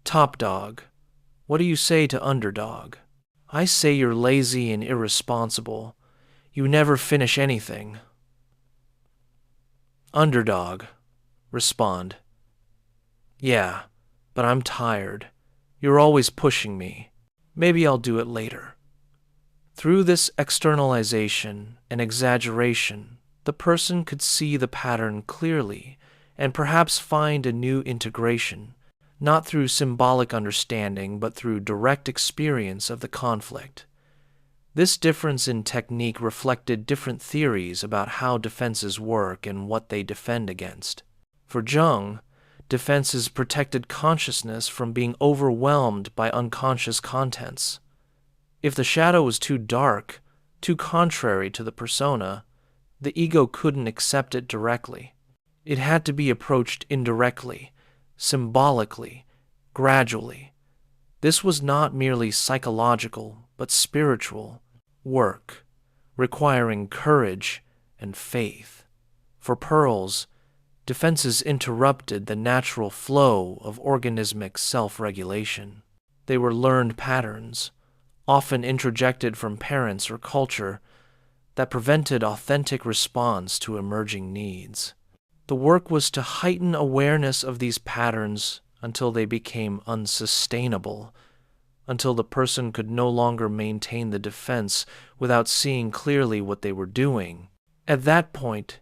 Top dog: what do you say to underdog? I say you're lazy and irresponsible. You never finish anything. Underdog: respond: yeah, but I'm tired. You're always pushing me. Maybe I'll do it later. Through this externalization and exaggeration, the person could see the pattern clearly and perhaps find a new integration, not through symbolic understanding but through direct experience of the conflict. This difference in technique reflected different theories about how defenses work and what they defend against. For Jung, defenses protected consciousness from being overwhelmed by unconscious contents. If the shadow was too dark, too contrary to the persona, the ego couldn't accept it directly. It had to be approached indirectly, symbolically, gradually. This was not merely psychological, but spiritual work, requiring courage and faith. For Perls, defenses interrupted the natural flow of organismic self-regulation. They were learned patterns, often introjected from parents or culture, that prevented authentic response to emerging needs. The work was to heighten awareness of these patterns until they became unsustainable, until the person could no longer maintain the defense without seeing clearly what they were doing. At that point,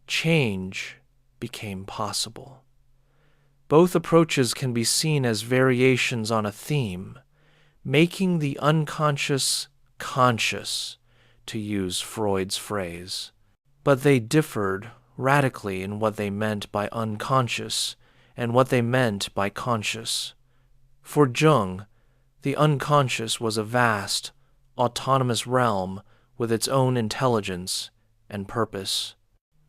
change became possible. Both approaches can be seen as variations on a theme, making the unconscious conscious, to use Freud's phrase. But they differed radically in what they meant by unconscious and what they meant by conscious. For Jung, the unconscious was a vast, autonomous realm with its own intelligence and purpose.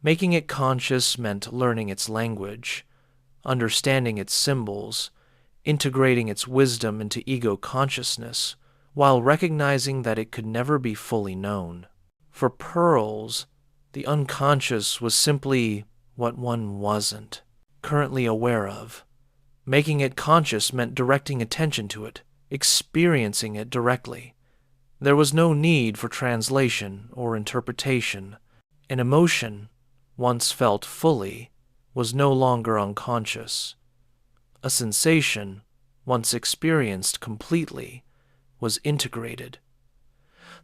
Making it conscious meant learning its language, understanding its symbols, integrating its wisdom into ego consciousness, while recognizing that it could never be fully known. For Perls, the unconscious was simply what one wasn't currently aware of. Making it conscious meant directing attention to it, experiencing it directly. There was no need for translation or interpretation. An emotion, once felt fully, was no longer unconscious. A sensation, once experienced completely, was integrated.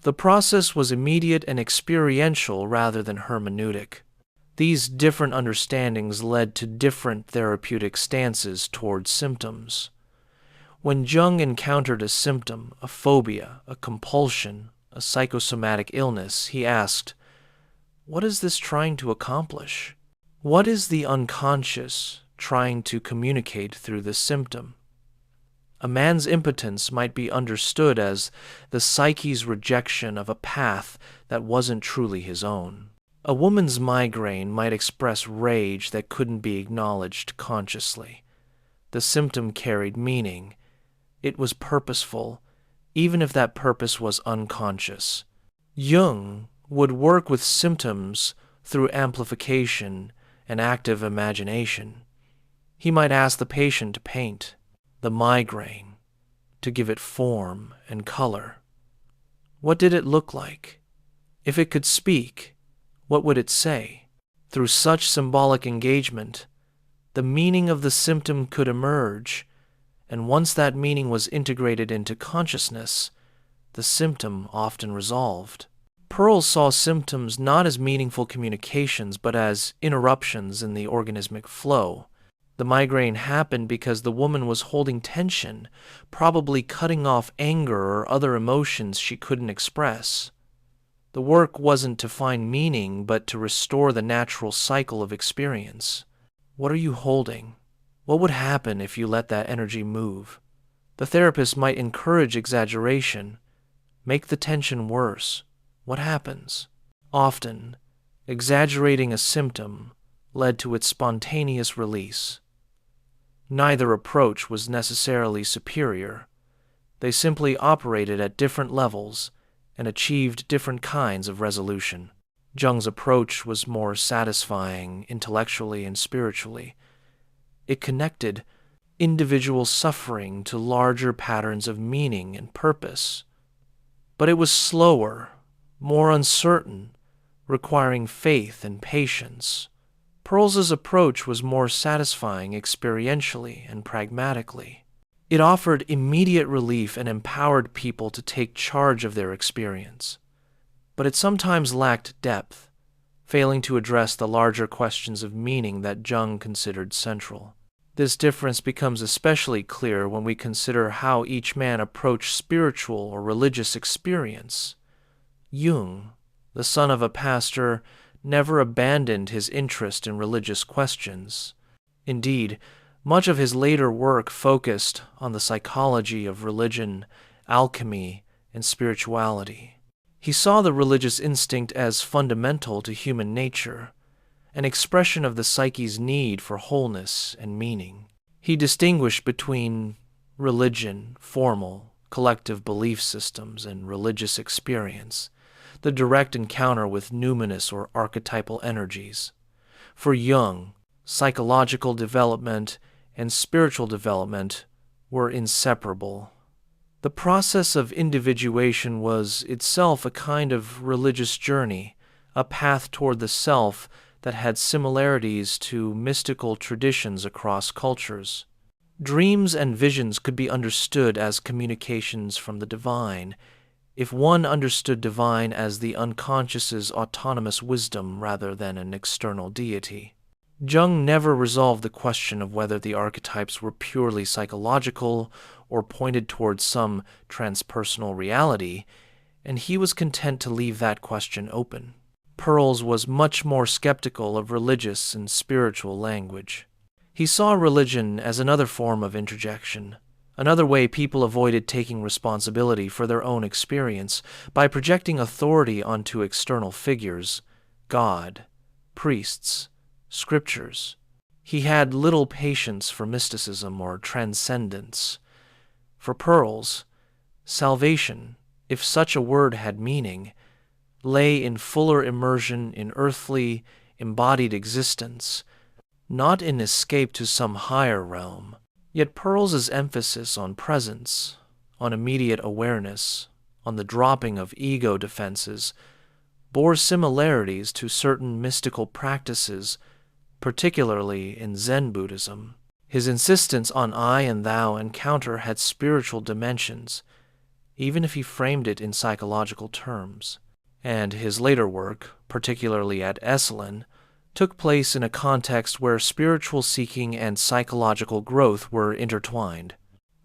The process was immediate and experiential rather than hermeneutic. These different understandings led to different therapeutic stances towards symptoms. When Jung encountered a symptom, a phobia, a compulsion, a psychosomatic illness, he asked, "What is this trying to accomplish? What is the unconscious trying to communicate through this symptom?" A man's impotence might be understood as the psyche's rejection of a path that wasn't truly his own. A woman's migraine might express rage that couldn't be acknowledged consciously. The symptom carried meaning. It was purposeful, even if that purpose was unconscious. Jung would work with symptoms through amplification and active imagination. He might ask the patient to paint the migraine, to give it form and color. What did it look like? If it could speak, what would it say? Through such symbolic engagement, the meaning of the symptom could emerge, and once that meaning was integrated into consciousness, the symptom often resolved. Perls saw symptoms not as meaningful communications, but as interruptions in the organismic flow. The migraine happened because the woman was holding tension, probably cutting off anger or other emotions she couldn't express. The work wasn't to find meaning, but to restore the natural cycle of experience. What are you holding? What would happen if you let that energy move? The therapist might encourage exaggeration, make the tension worse. What happens? Often, exaggerating a symptom led to its spontaneous release. Neither approach was necessarily superior. They simply operated at different levels and achieved different kinds of resolution. Jung's approach was more satisfying intellectually and spiritually. It connected individual suffering to larger patterns of meaning and purpose. But it was slower, more uncertain, requiring faith and patience. Perls's approach was more satisfying experientially and pragmatically. It offered immediate relief and empowered people to take charge of their experience. But it sometimes lacked depth, failing to address the larger questions of meaning that Jung considered central. This difference becomes especially clear when we consider how each man approached spiritual or religious experience. Jung, the son of a pastor, never abandoned his interest in religious questions. Indeed, much of his later work focused on the psychology of religion, alchemy, and spirituality. He saw the religious instinct as fundamental to human nature, an expression of the psyche's need for wholeness and meaning. He distinguished between religion, formal, collective belief systems, and religious experience, the direct encounter with numinous or archetypal energies. For Jung, psychological development and spiritual development were inseparable. The process of individuation was itself a kind of religious journey, a path toward the self that had similarities to mystical traditions across cultures. Dreams and visions could be understood as communications from the divine, if one understood divine as the unconscious's autonomous wisdom rather than an external deity. Jung never resolved the question of whether the archetypes were purely psychological or pointed towards some transpersonal reality. and he was content to leave that question open. Perls was much more skeptical of religious and spiritual language. He saw religion as another form of interjection, another way people avoided taking responsibility for their own experience by projecting authority onto external figures, God, priests, scriptures. He had little patience for mysticism or transcendence. For Perls, salvation, if such a word had meaning, lay in fuller immersion in earthly, embodied existence, not in escape to some higher realm. Yet Perls's emphasis on presence, on immediate awareness, on the dropping of ego defenses, bore similarities to certain mystical practices, particularly in Zen Buddhism. His insistence on I and thou encounter had spiritual dimensions, even if he framed it in psychological terms. And his later work, particularly at Esalen, took place in a context where spiritual seeking and psychological growth were intertwined.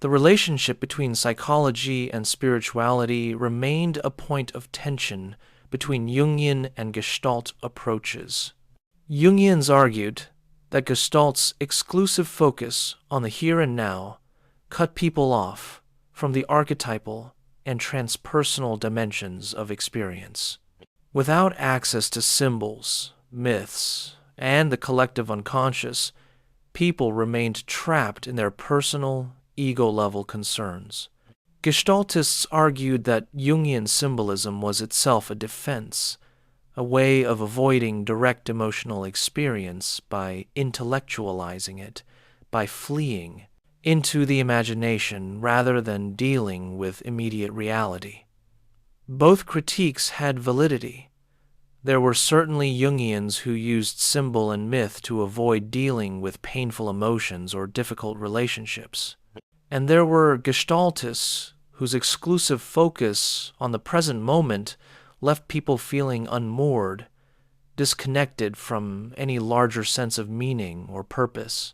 The relationship between psychology and spirituality remained a point of tension between Jungian and Gestalt approaches. Jungians argued that Gestalt's exclusive focus on the here and now cut people off from the archetypal and transpersonal dimensions of experience. Without access to symbols, myths, and the collective unconscious, people remained trapped in their personal, ego-level concerns. Gestaltists argued that Jungian symbolism was itself a defense, a way of avoiding direct emotional experience by intellectualizing it, by fleeing into the imagination rather than dealing with immediate reality. Both critiques had validity. There were certainly Jungians who used symbol and myth to avoid dealing with painful emotions or difficult relationships. And there were Gestaltists whose exclusive focus on the present moment left people feeling unmoored, disconnected from any larger sense of meaning or purpose.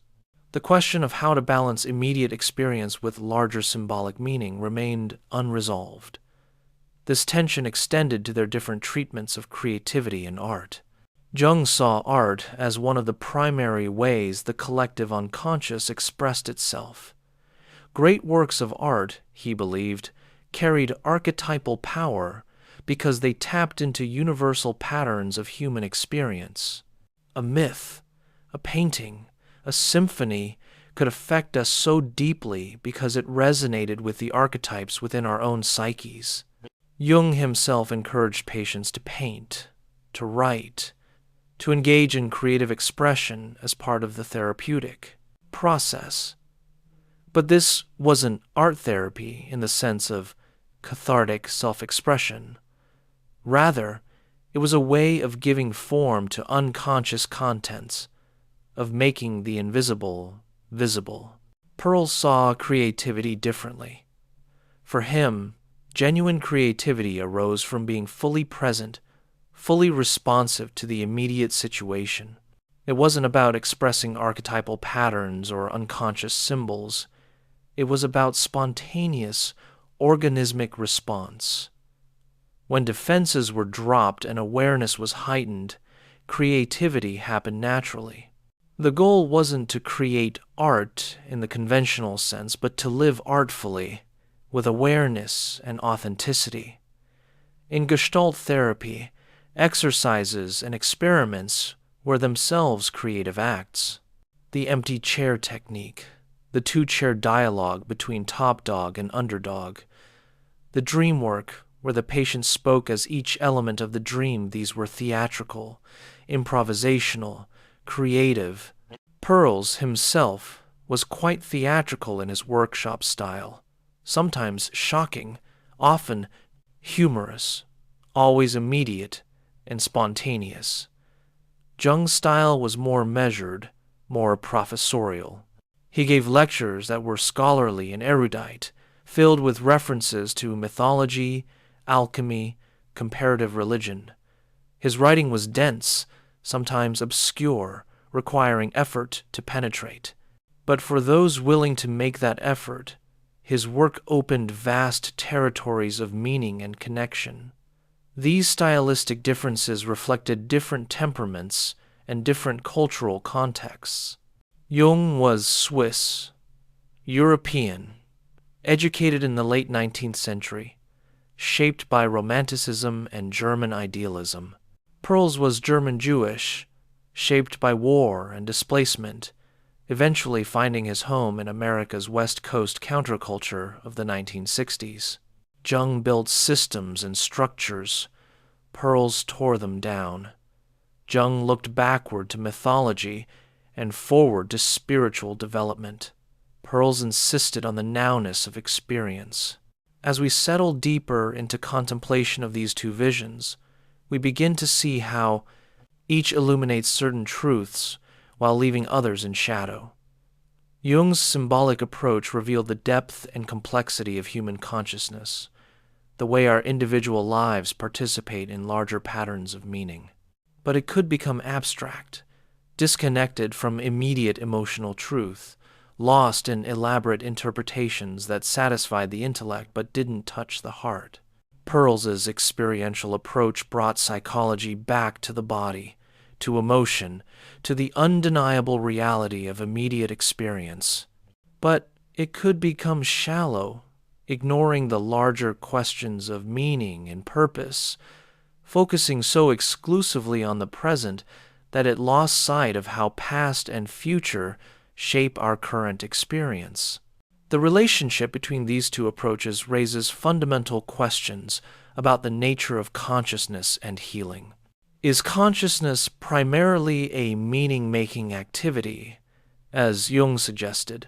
The question of how to balance immediate experience with larger symbolic meaning remained unresolved. This tension extended to their different treatments of creativity and art. Jung saw art as one of the primary ways the collective unconscious expressed itself. Great works of art, he believed, carried archetypal power because they tapped into universal patterns of human experience. A myth, a painting, a symphony could affect us so deeply because it resonated with the archetypes within our own psyches. Jung himself encouraged patients to paint, to write, to engage in creative expression as part of the therapeutic process. But this wasn't art therapy in the sense of cathartic self-expression. Rather, it was a way of giving form to unconscious contents, of making the invisible visible. Perls saw creativity differently. For him, genuine creativity arose from being fully present, fully responsive to the immediate situation. It wasn't about expressing archetypal patterns or unconscious symbols. It was about spontaneous, organismic response. When defenses were dropped and awareness was heightened, creativity happened naturally. The goal wasn't to create art in the conventional sense, but to live artfully, with awareness and authenticity. In Gestalt therapy, exercises and experiments were themselves creative acts. The empty chair technique, the two-chair dialogue between top dog and underdog, the dream work where the patient spoke as each element of the dream. These were theatrical, improvisational, creative. Perls himself was quite theatrical in his workshop style, sometimes shocking, often humorous, always immediate and spontaneous. Jung's style was more measured, more professorial. He gave lectures that were scholarly and erudite, filled with references to mythology, alchemy, comparative religion. His writing was dense, sometimes obscure, requiring effort to penetrate. But for those willing to make that effort, his work opened vast territories of meaning and connection. These stylistic differences reflected different temperaments and different cultural contexts. Jung was Swiss, European, educated in the late 19th century, shaped by Romanticism and German idealism. Perls was German-Jewish, shaped by war and displacement, eventually finding his home in America's West Coast counterculture of the 1960s. Jung built systems and structures. Perls tore them down. Jung looked backward to mythology and forward to spiritual development. Perls insisted on the nowness of experience. As we settle deeper into contemplation of these two visions, we begin to see how each illuminates certain truths while leaving others in shadow. Jung's symbolic approach revealed the depth and complexity of human consciousness, the way our individual lives participate in larger patterns of meaning. But it could become abstract, disconnected from immediate emotional truth, lost in elaborate interpretations that satisfied the intellect but didn't touch the heart. Perls's experiential approach brought psychology back to the body, to emotion, to the undeniable reality of immediate experience. But it could become shallow, ignoring the larger questions of meaning and purpose, focusing so exclusively on the present that it lost sight of how past and future shape our current experience. The relationship between these two approaches raises fundamental questions about the nature of consciousness and healing. Is consciousness primarily a meaning-making activity, as Jung suggested,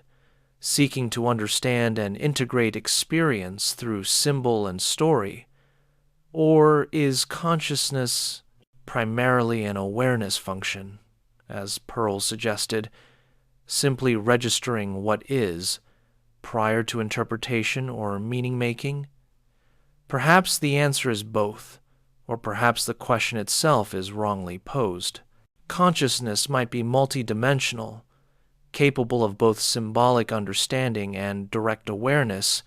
seeking to understand and integrate experience through symbol and story? Or is consciousness primarily an awareness function, as Perls suggested, simply registering what is, prior to interpretation or meaning-making? Perhaps the answer is both, or perhaps the question itself is wrongly posed. Consciousness might be multidimensional, capable of both symbolic understanding and direct awareness,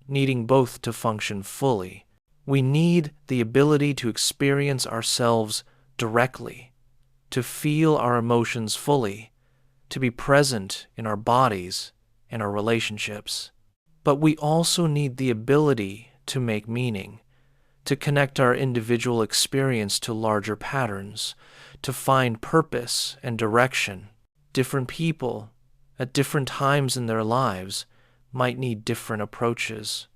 needing both to function fully. We need the ability to experience ourselves directly, to feel our emotions fully, to be present in our bodies and our relationships. But we also need the ability to make meaning, to connect our individual experience to larger patterns, to find purpose and direction. Different people, at different times in their lives, might need different approaches.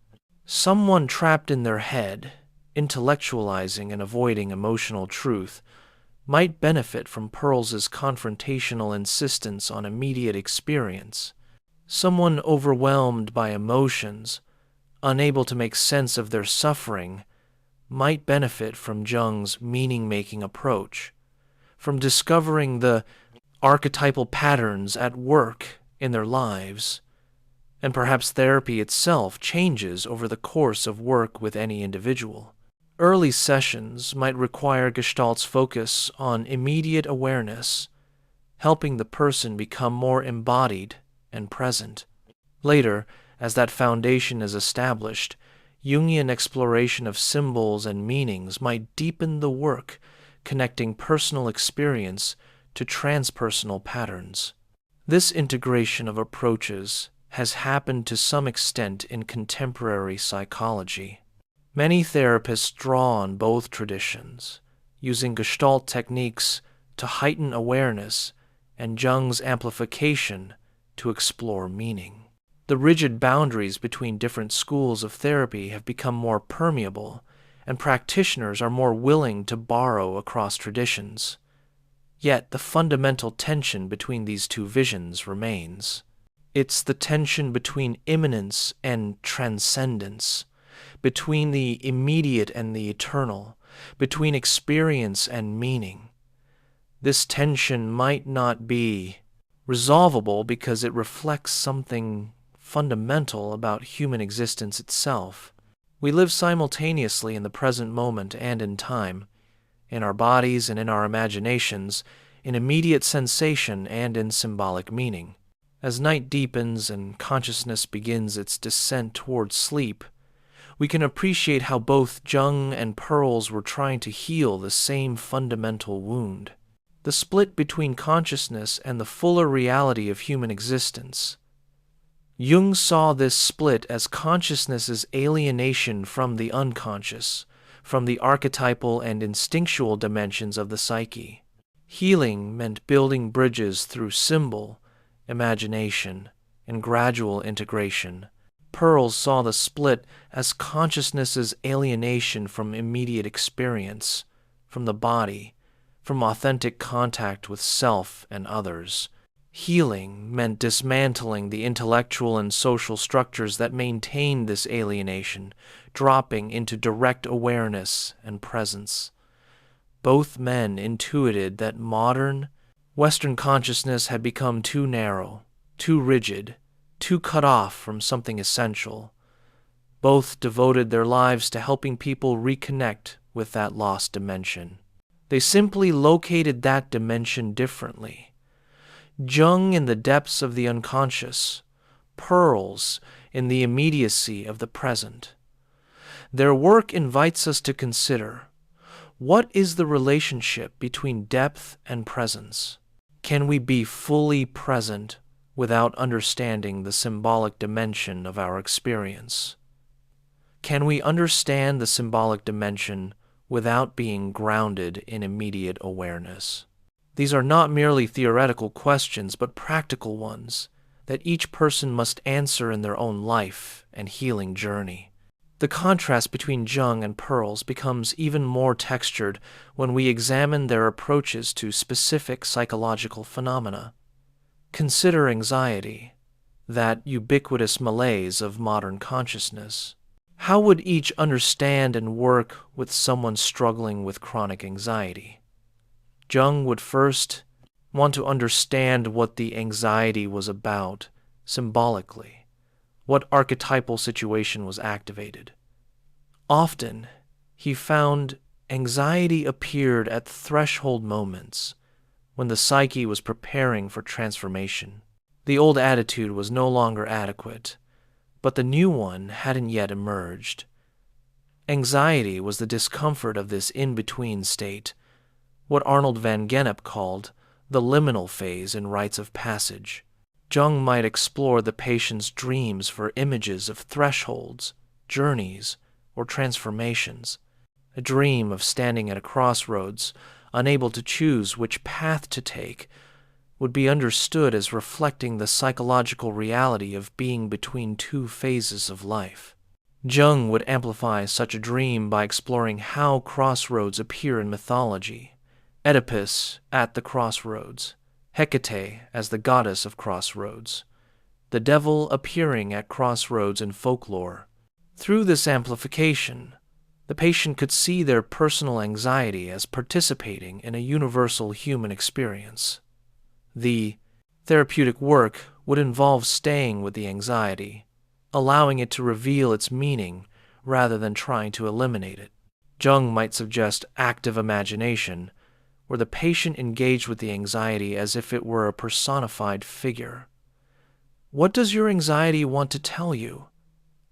Someone trapped in their head, intellectualizing and avoiding emotional truth, might benefit from Perls's confrontational insistence on immediate experience. Someone overwhelmed by emotions, unable to make sense of their suffering, might benefit from Jung's meaning-making approach, from discovering the archetypal patterns at work in their lives. And perhaps therapy itself changes over the course of work with any individual. Early sessions might require Gestalt's focus on immediate awareness, helping the person become more embodied and present. Later, as that foundation is established, Jungian exploration of symbols and meanings might deepen the work, connecting personal experience to transpersonal patterns. This integration of approaches has happened to some extent in contemporary psychology. Many therapists draw on both traditions, using Gestalt techniques to heighten awareness and Jung's amplification to explore meaning. The rigid boundaries between different schools of therapy have become more permeable, and practitioners are more willing to borrow across traditions. Yet the fundamental tension between these two visions remains. It's the tension between immanence and transcendence, between the immediate and the eternal, between experience and meaning. This tension might not be resolvable because it reflects something fundamental about human existence itself. We live simultaneously in the present moment and in time, in our bodies and in our imaginations, in immediate sensation and in symbolic meaning. As night deepens and consciousness begins its descent towards sleep, we can appreciate how both Jung and Perls were trying to heal the same fundamental wound, the split between consciousness and the fuller reality of human existence. Jung saw this split as consciousness's alienation from the unconscious, from the archetypal and instinctual dimensions of the psyche. Healing meant building bridges through symbol, imagination, and gradual integration. Perls saw the split as consciousness's alienation from immediate experience, from the body, from authentic contact with self and others. Healing meant dismantling the intellectual and social structures that maintained this alienation, dropping into direct awareness and presence. Both men intuited that modern, Western consciousness had become too narrow, too rigid, too cut off from something essential. Both devoted their lives to helping people reconnect with that lost dimension. They simply located that dimension differently. Jung in the depths of the unconscious, Perls in the immediacy of the present. Their work invites us to consider, what is the relationship between depth and presence? Can we be fully present without understanding the symbolic dimension of our experience? Can we understand the symbolic dimension without being grounded in immediate awareness? These are not merely theoretical questions, but practical ones that each person must answer in their own life and healing journey. The contrast between Jung and Perls becomes even more textured when we examine their approaches to specific psychological phenomena. Consider anxiety, that ubiquitous malaise of modern consciousness. How would each understand and work with someone struggling with chronic anxiety? Jung would first want to understand what the anxiety was about, symbolically. What archetypal situation was activated? Often, he found anxiety appeared at threshold moments when the psyche was preparing for transformation. The old attitude was no longer adequate, but the new one hadn't yet emerged. Anxiety was the discomfort of this in-between state, what Arnold van Gennep called the liminal phase in rites of passage. Jung might explore the patient's dreams for images of thresholds, journeys, or transformations. A dream of standing at a crossroads, unable to choose which path to take, would be understood as reflecting the psychological reality of being between two phases of life. Jung would amplify such a dream by exploring how crossroads appear in mythology. Oedipus at the crossroads, Hecate as the goddess of crossroads, the devil appearing at crossroads in folklore. Through this amplification, the patient could see their personal anxiety as participating in a universal human experience. The therapeutic work would involve staying with the anxiety, allowing it to reveal its meaning rather than trying to eliminate it. Jung might suggest active imagination, where the patient engaged with the anxiety as if it were a personified figure. What does your anxiety want to tell you?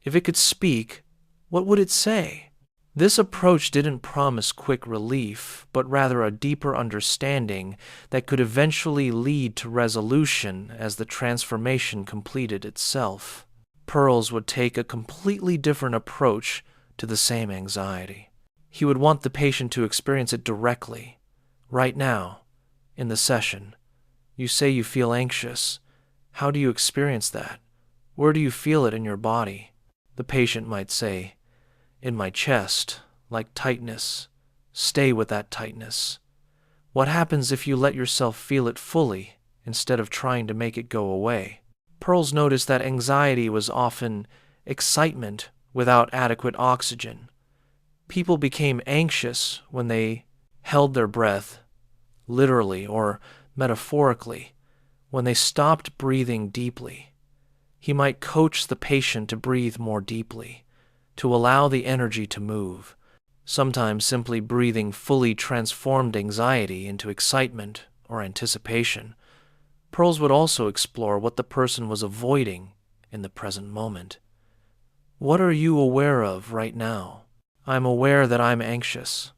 If it could speak, what would it say? This approach didn't promise quick relief, but rather a deeper understanding that could eventually lead to resolution as the transformation completed itself. Perls would take a completely different approach to the same anxiety. He would want the patient to experience it directly. Right now, in the session, you say you feel anxious. How do you experience that? Where do you feel it in your body? The patient might say, in my chest, like tightness. Stay with that tightness. What happens if you let yourself feel it fully instead of trying to make it go away? Perls noticed that anxiety was often excitement without adequate oxygen. People became anxious when they held their breath, literally or metaphorically, when they stopped breathing deeply. He might coach the patient to breathe more deeply, to allow the energy to move. Sometimes simply breathing fully transformed anxiety into excitement or anticipation. Perls would also explore what the person was avoiding in the present moment. What are you aware of right now? I'm aware that I'm anxious.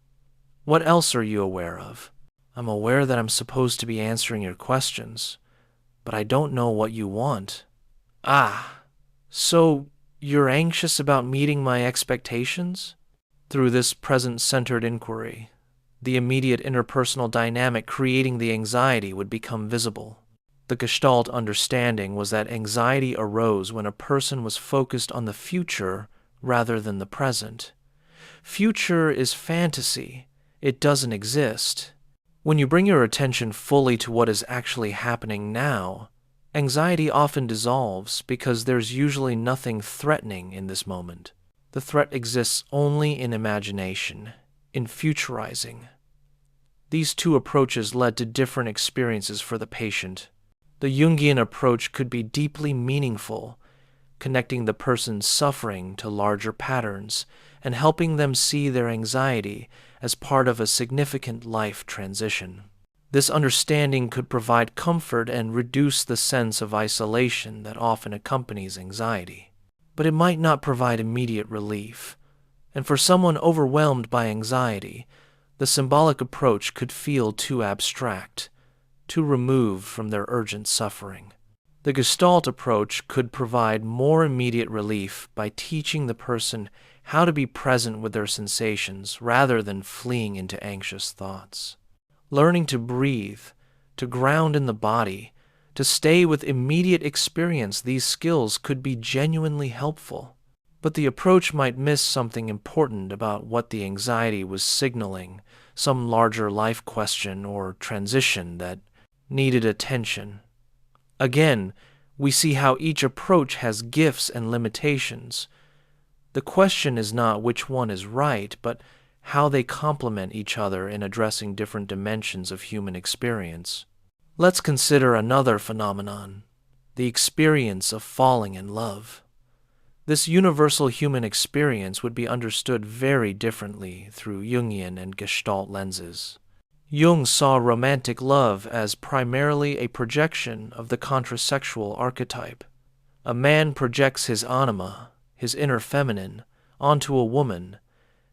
What else are you aware of? I'm aware that I'm supposed to be answering your questions, but I don't know what you want. Ah, so you're anxious about meeting my expectations? Through this present-centered inquiry, the immediate interpersonal dynamic creating the anxiety would become visible. The Gestalt understanding was that anxiety arose when a person was focused on the future rather than the present. Future is fantasy. It doesn't exist. When you bring your attention fully to what is actually happening now, anxiety often dissolves because there's usually nothing threatening in this moment. The threat exists only in imagination, in futurizing. These two approaches led to different experiences for the patient. The Jungian approach could be deeply meaningful, connecting the person's suffering to larger patterns and helping them see their anxiety as part of a significant life transition. This understanding could provide comfort and reduce the sense of isolation that often accompanies anxiety. But it might not provide immediate relief, and for someone overwhelmed by anxiety, the symbolic approach could feel too abstract, too removed from their urgent suffering. The Gestalt approach could provide more immediate relief by teaching the person how to be present with their sensations rather than fleeing into anxious thoughts. Learning to breathe, to ground in the body, to stay with immediate experience, these skills could be genuinely helpful. But the approach might miss something important about what the anxiety was signaling, some larger life question or transition that needed attention. Again, we see how each approach has gifts and limitations. The question is not which one is right, but how they complement each other in addressing different dimensions of human experience. Let's consider another phenomenon, the experience of falling in love. This universal human experience would be understood very differently through Jungian and Gestalt lenses. Jung saw romantic love as primarily a projection of the contrasexual archetype. A man projects his anima, his inner feminine, onto a woman,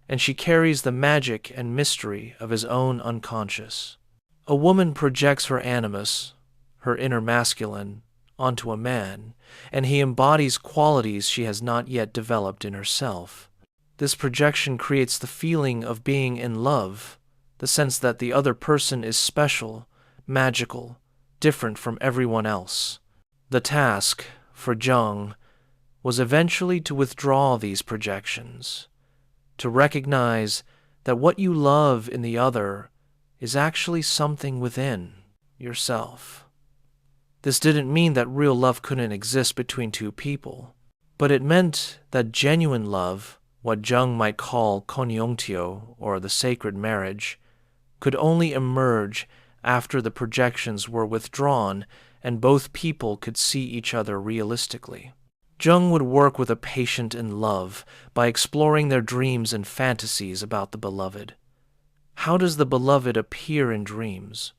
and she carries the magic and mystery of his own unconscious. A woman projects her animus, her inner masculine, onto a man, and he embodies qualities she has not yet developed in herself. This projection creates the feeling of being in love, the sense that the other person is special, magical, different from everyone else. The task, for Jung, was eventually to withdraw these projections, to recognize that what you love in the other is actually something within yourself. This didn't mean that real love couldn't exist between two people, but it meant that genuine love, what Jung might call conjunctio, or the sacred marriage, could only emerge after the projections were withdrawn and both people could see each other realistically. Jung would work with a patient in love by exploring their dreams and fantasies about the beloved. How does the beloved appear in dreams?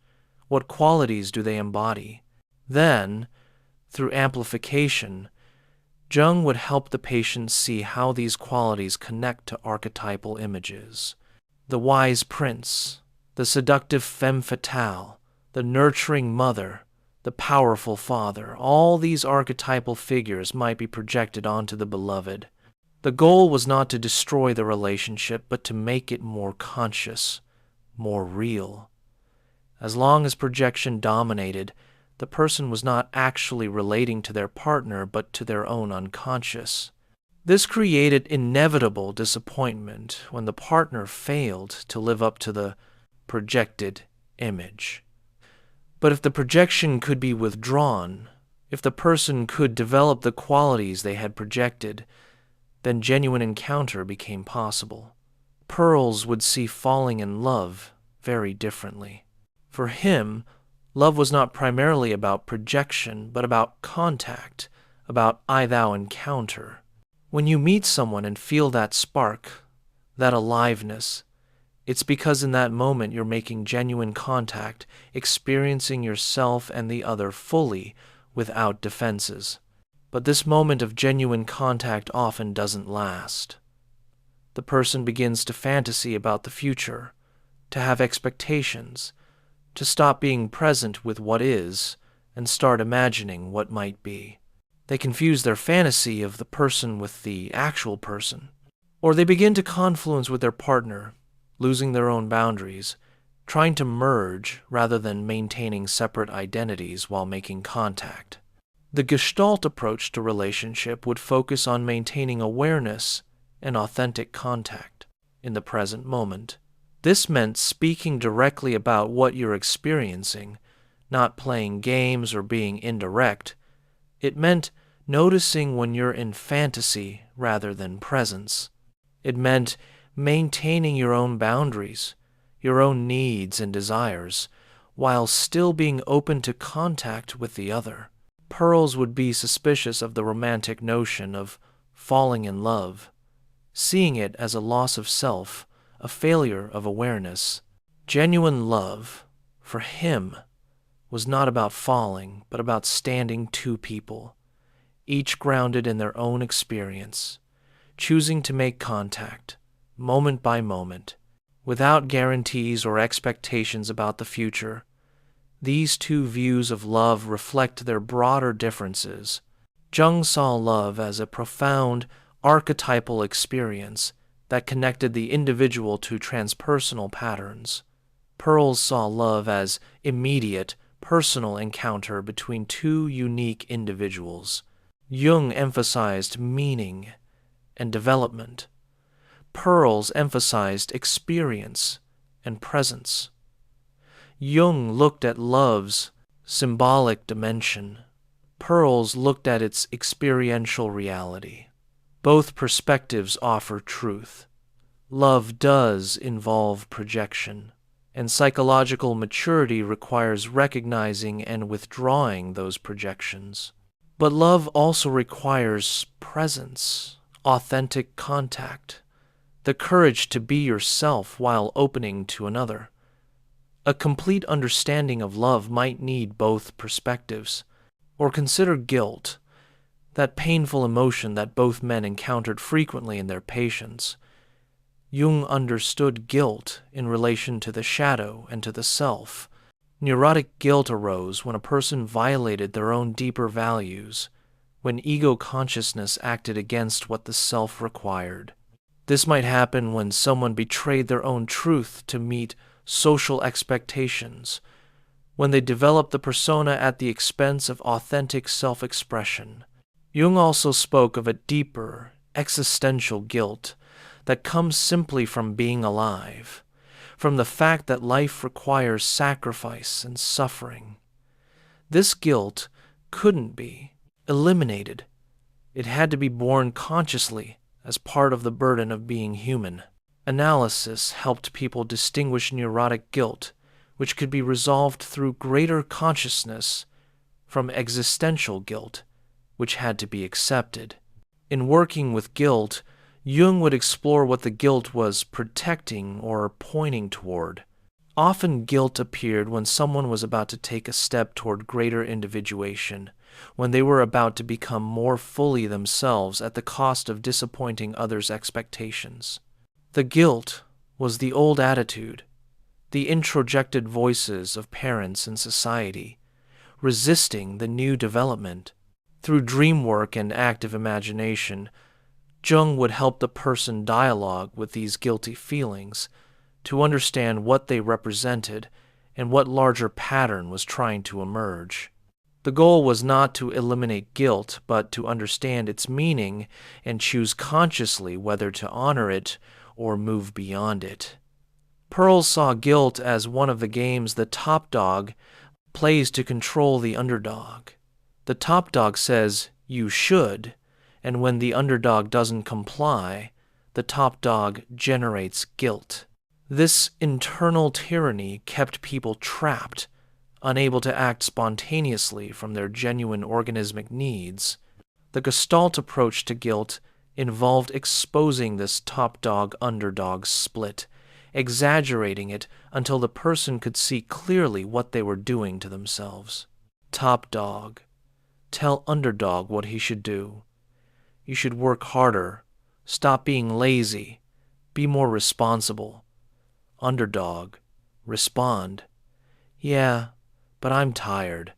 What qualities do they embody? Then, through amplification, Jung would help the patient see how these qualities connect to archetypal images. The wise prince, the seductive femme fatale, the nurturing mother, the powerful father, all these archetypal figures might be projected onto the beloved. The goal was not to destroy the relationship, but to make it more conscious, more real. As long as projection dominated, the person was not actually relating to their partner, but to their own unconscious. This created inevitable disappointment when the partner failed to live up to the projected image. But if the projection could be withdrawn, if the person could develop the qualities they had projected, then genuine encounter became possible. Perls would see falling in love very differently. For him, love was not primarily about projection, but about contact, about I-thou encounter. When you meet someone and feel that spark, that aliveness, It's because in that moment you're making genuine contact, experiencing yourself and the other fully, without defenses. But this moment of genuine contact often doesn't last. The person begins to fantasy about the future, to have expectations, to stop being present with what is, and start imagining what might be. They confuse their fantasy of the person with the actual person. Or they begin to confluence with their partner, losing their own boundaries, trying to merge rather than maintaining separate identities while making contact. The Gestalt approach to relationship would focus on maintaining awareness and authentic contact in the present moment. This meant speaking directly about what you're experiencing, not playing games or being indirect. It meant noticing when you're in fantasy rather than presence. It meant maintaining your own boundaries, your own needs and desires, while still being open to contact with the other. Perls would be suspicious of the romantic notion of falling in love, seeing it as a loss of self, a failure of awareness. Genuine love, for him, was not about falling, but about standing two people, each grounded in their own experience, choosing to make contact, moment by moment, without guarantees or expectations about the future. These two views of love reflect their broader differences. Jung saw love as a profound, archetypal experience that connected the individual to transpersonal patterns. Perls saw love as immediate, personal encounter between two unique individuals. Jung emphasized meaning and development. Perls emphasized experience and presence. Jung looked at love's symbolic dimension. Perls looked at its experiential reality. Both perspectives offer truth. Love does involve projection, and psychological maturity requires recognizing and withdrawing those projections. But love also requires presence, authentic contact, the courage to be yourself while opening to another. A complete understanding of love might need both perspectives. Or consider guilt, that painful emotion that both men encountered frequently in their patients. Jung understood guilt in relation to the shadow and to the self. Neurotic guilt arose when a person violated their own deeper values, when ego consciousness acted against what the self required. This might happen when someone betrayed their own truth to meet social expectations, when they developed the persona at the expense of authentic self-expression. Jung also spoke of a deeper, existential guilt that comes simply from being alive, from the fact that life requires sacrifice and suffering. This guilt couldn't be eliminated. It had to be borne consciously as part of the burden of being human. Analysis helped people distinguish neurotic guilt, which could be resolved through greater consciousness, from existential guilt, which had to be accepted. In working with guilt, Jung would explore what the guilt was protecting or pointing toward. Often guilt appeared when someone was about to take a step toward greater individuation, when they were about to become more fully themselves at the cost of disappointing others' expectations. The guilt was the old attitude, the introjected voices of parents and society, resisting the new development. Through dream work and active imagination, Jung would help the person dialogue with these guilty feelings to understand what they represented and what larger pattern was trying to emerge. The goal was not to eliminate guilt, but to understand its meaning and choose consciously whether to honor it or move beyond it. Perls saw guilt as one of the games the top dog plays to control the underdog. The top dog says, "You should," and when the underdog doesn't comply, the top dog generates guilt. This internal tyranny kept people trapped, unable to act spontaneously from their genuine organismic needs. The Gestalt approach to guilt involved exposing this top dog-underdog split exaggerating it until the person could see clearly what they were doing to themselves. Top dog. Tell underdog what he should do. You should work harder. Stop being lazy. Be more responsible. Underdog. Respond. Yeah, but I'm tired.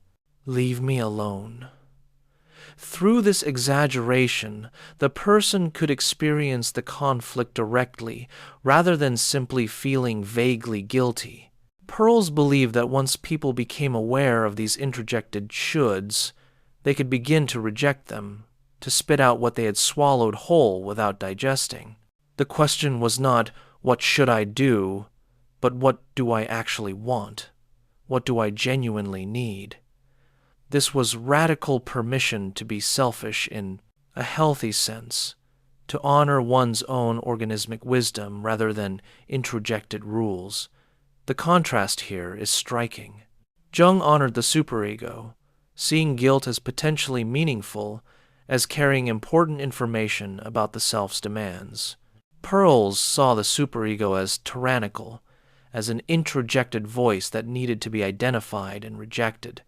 Leave me alone. Through this exaggeration, the person could experience the conflict directly rather than simply feeling vaguely guilty. Perls believed that once people became aware of these interjected shoulds, they could begin to reject them, to spit out what they had swallowed whole without digesting. The question was not, what should I do, but what do I actually want? What do I genuinely need? This was radical permission to be selfish in a healthy sense, to honor one's own organismic wisdom rather than introjected rules. The contrast here is striking. Jung honored the superego, seeing guilt as potentially meaningful, as carrying important information about the self's demands. Perls saw the superego as tyrannical, as an introjected voice that needed to be identified and rejected.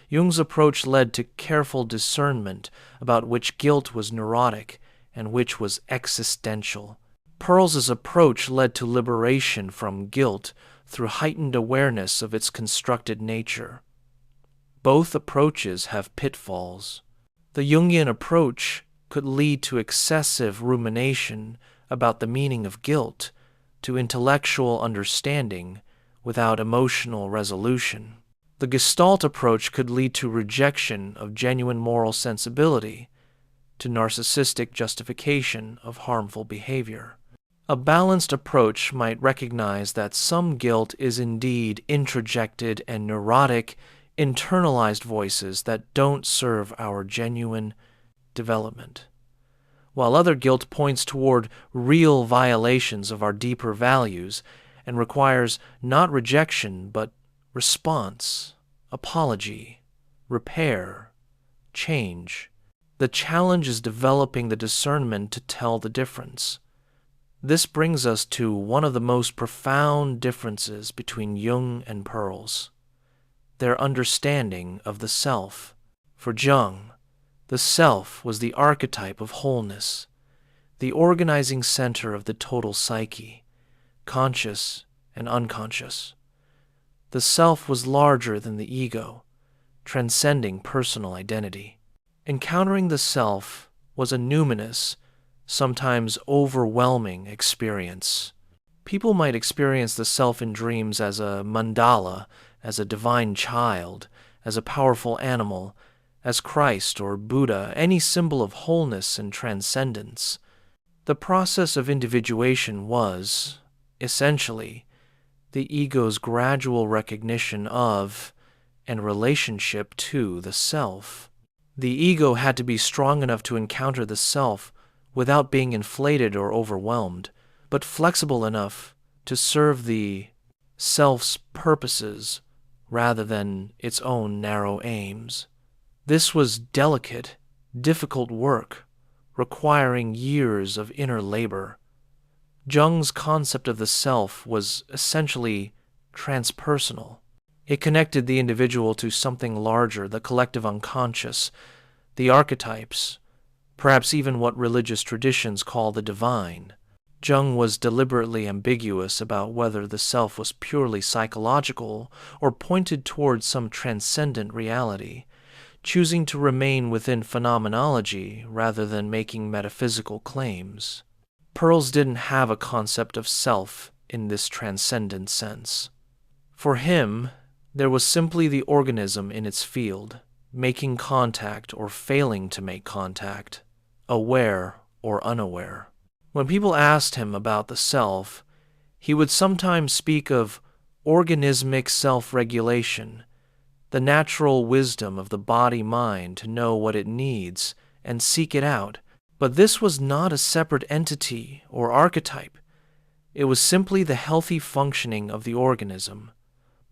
Jung's approach led to careful discernment about which guilt was neurotic and which was existential. Perls's approach led to liberation from guilt through heightened awareness of its constructed nature. Both approaches have pitfalls. The Jungian approach could lead to excessive rumination about the meaning of guilt, to intellectual understanding without emotional resolution. The Gestalt approach could lead to rejection of genuine moral sensibility, to narcissistic justification of harmful behavior. A balanced approach might recognize that some guilt is indeed introjected and neurotic, internalized voices that don't serve our genuine development, while other guilt points toward real violations of our deeper values and requires not rejection but response, apology, repair, change. The challenge is developing the discernment to tell the difference. This brings us to one of the most profound differences between Jung and Perls: their understanding of the self. For Jung, the self was the archetype of wholeness, the organizing center of the total psyche, conscious and unconscious. The self was larger than the ego, transcending personal identity. Encountering the self was a numinous, sometimes overwhelming experience. People might experience the self in dreams as a mandala, as a divine child, as a powerful animal, as Christ or Buddha, any symbol of wholeness and transcendence. The process of individuation was, essentially, the ego's gradual recognition of and relationship to the self. The ego had to be strong enough to encounter the self without being inflated or overwhelmed, but flexible enough to serve the self's purposes rather than its own narrow aims. This was delicate, difficult work, requiring years of inner labor. Jung's concept of the self was essentially transpersonal. It connected the individual to something larger, the collective unconscious, the archetypes, perhaps even what religious traditions call the divine. Jung was deliberately ambiguous about whether the self was purely psychological or pointed towards some transcendent reality, choosing to remain within phenomenology rather than making metaphysical claims. Perls didn't have a concept of self in this transcendent sense. For him, there was simply the organism in its field, making contact or failing to make contact, aware or unaware. When people asked him about the self, he would sometimes speak of organismic self-regulation, the natural wisdom of the body-mind to know what it needs and seek it out. But this was not a separate entity or archetype. It was simply the healthy functioning of the organism.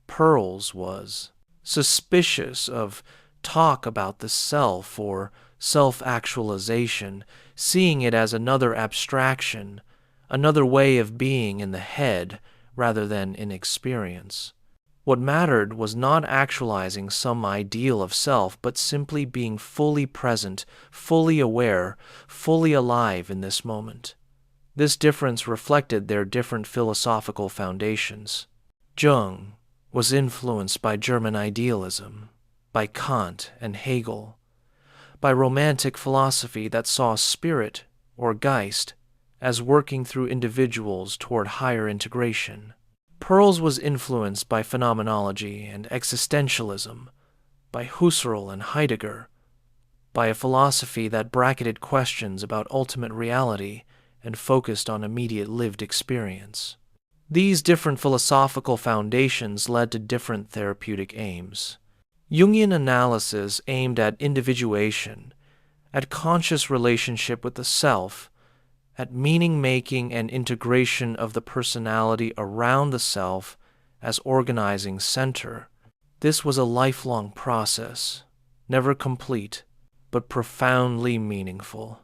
Perls was suspicious of talk about the self or self-actualization, seeing it as another abstraction, another way of being in the head rather than in experience. What mattered was not actualizing some ideal of self, but simply being fully present, fully aware, fully alive in this moment. This difference reflected their different philosophical foundations. Jung was influenced by German idealism, by Kant and Hegel, by Romantic philosophy that saw spirit, or Geist, as working through individuals toward higher integration. Perls was influenced by phenomenology and existentialism, by Husserl and Heidegger, by a philosophy that bracketed questions about ultimate reality and focused on immediate lived experience. These different philosophical foundations led to different therapeutic aims. Jungian analysis aimed at individuation, at conscious relationship with the self, at meaning-making and integration of the personality around the self as organizing center. This was a lifelong process, never complete, but profoundly meaningful.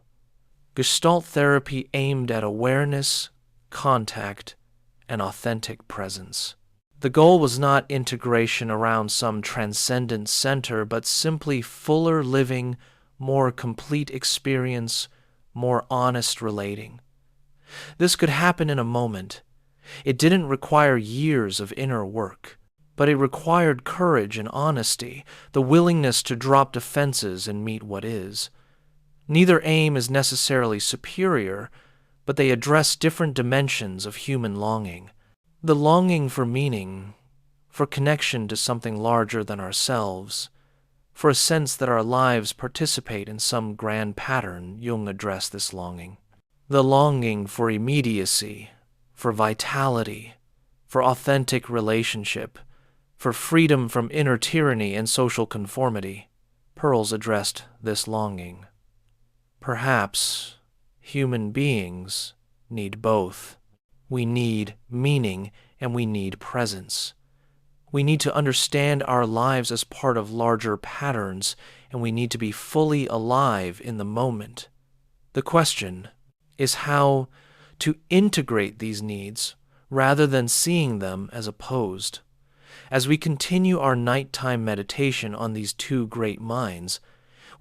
Gestalt therapy aimed at awareness, contact, and authentic presence. The goal was not integration around some transcendent center, but simply fuller living, more complete experience, more honest relating. This could happen in a moment. It didn't require years of inner work, but it required courage and honesty, the willingness to drop defenses and meet what is. Neither aim is necessarily superior, but they address different dimensions of human longing. The longing for meaning, for connection to something larger than ourselves, for a sense that our lives participate in some grand pattern. Jung addressed this longing. The longing for immediacy, for vitality, for authentic relationship, for freedom from inner tyranny and social conformity. Perls addressed this longing. Perhaps human beings need both. We need meaning and we need presence. We need to understand our lives as part of larger patterns, and we need to be fully alive in the moment. The question is how to integrate these needs rather than seeing them as opposed. As we continue our nighttime meditation on these two great minds,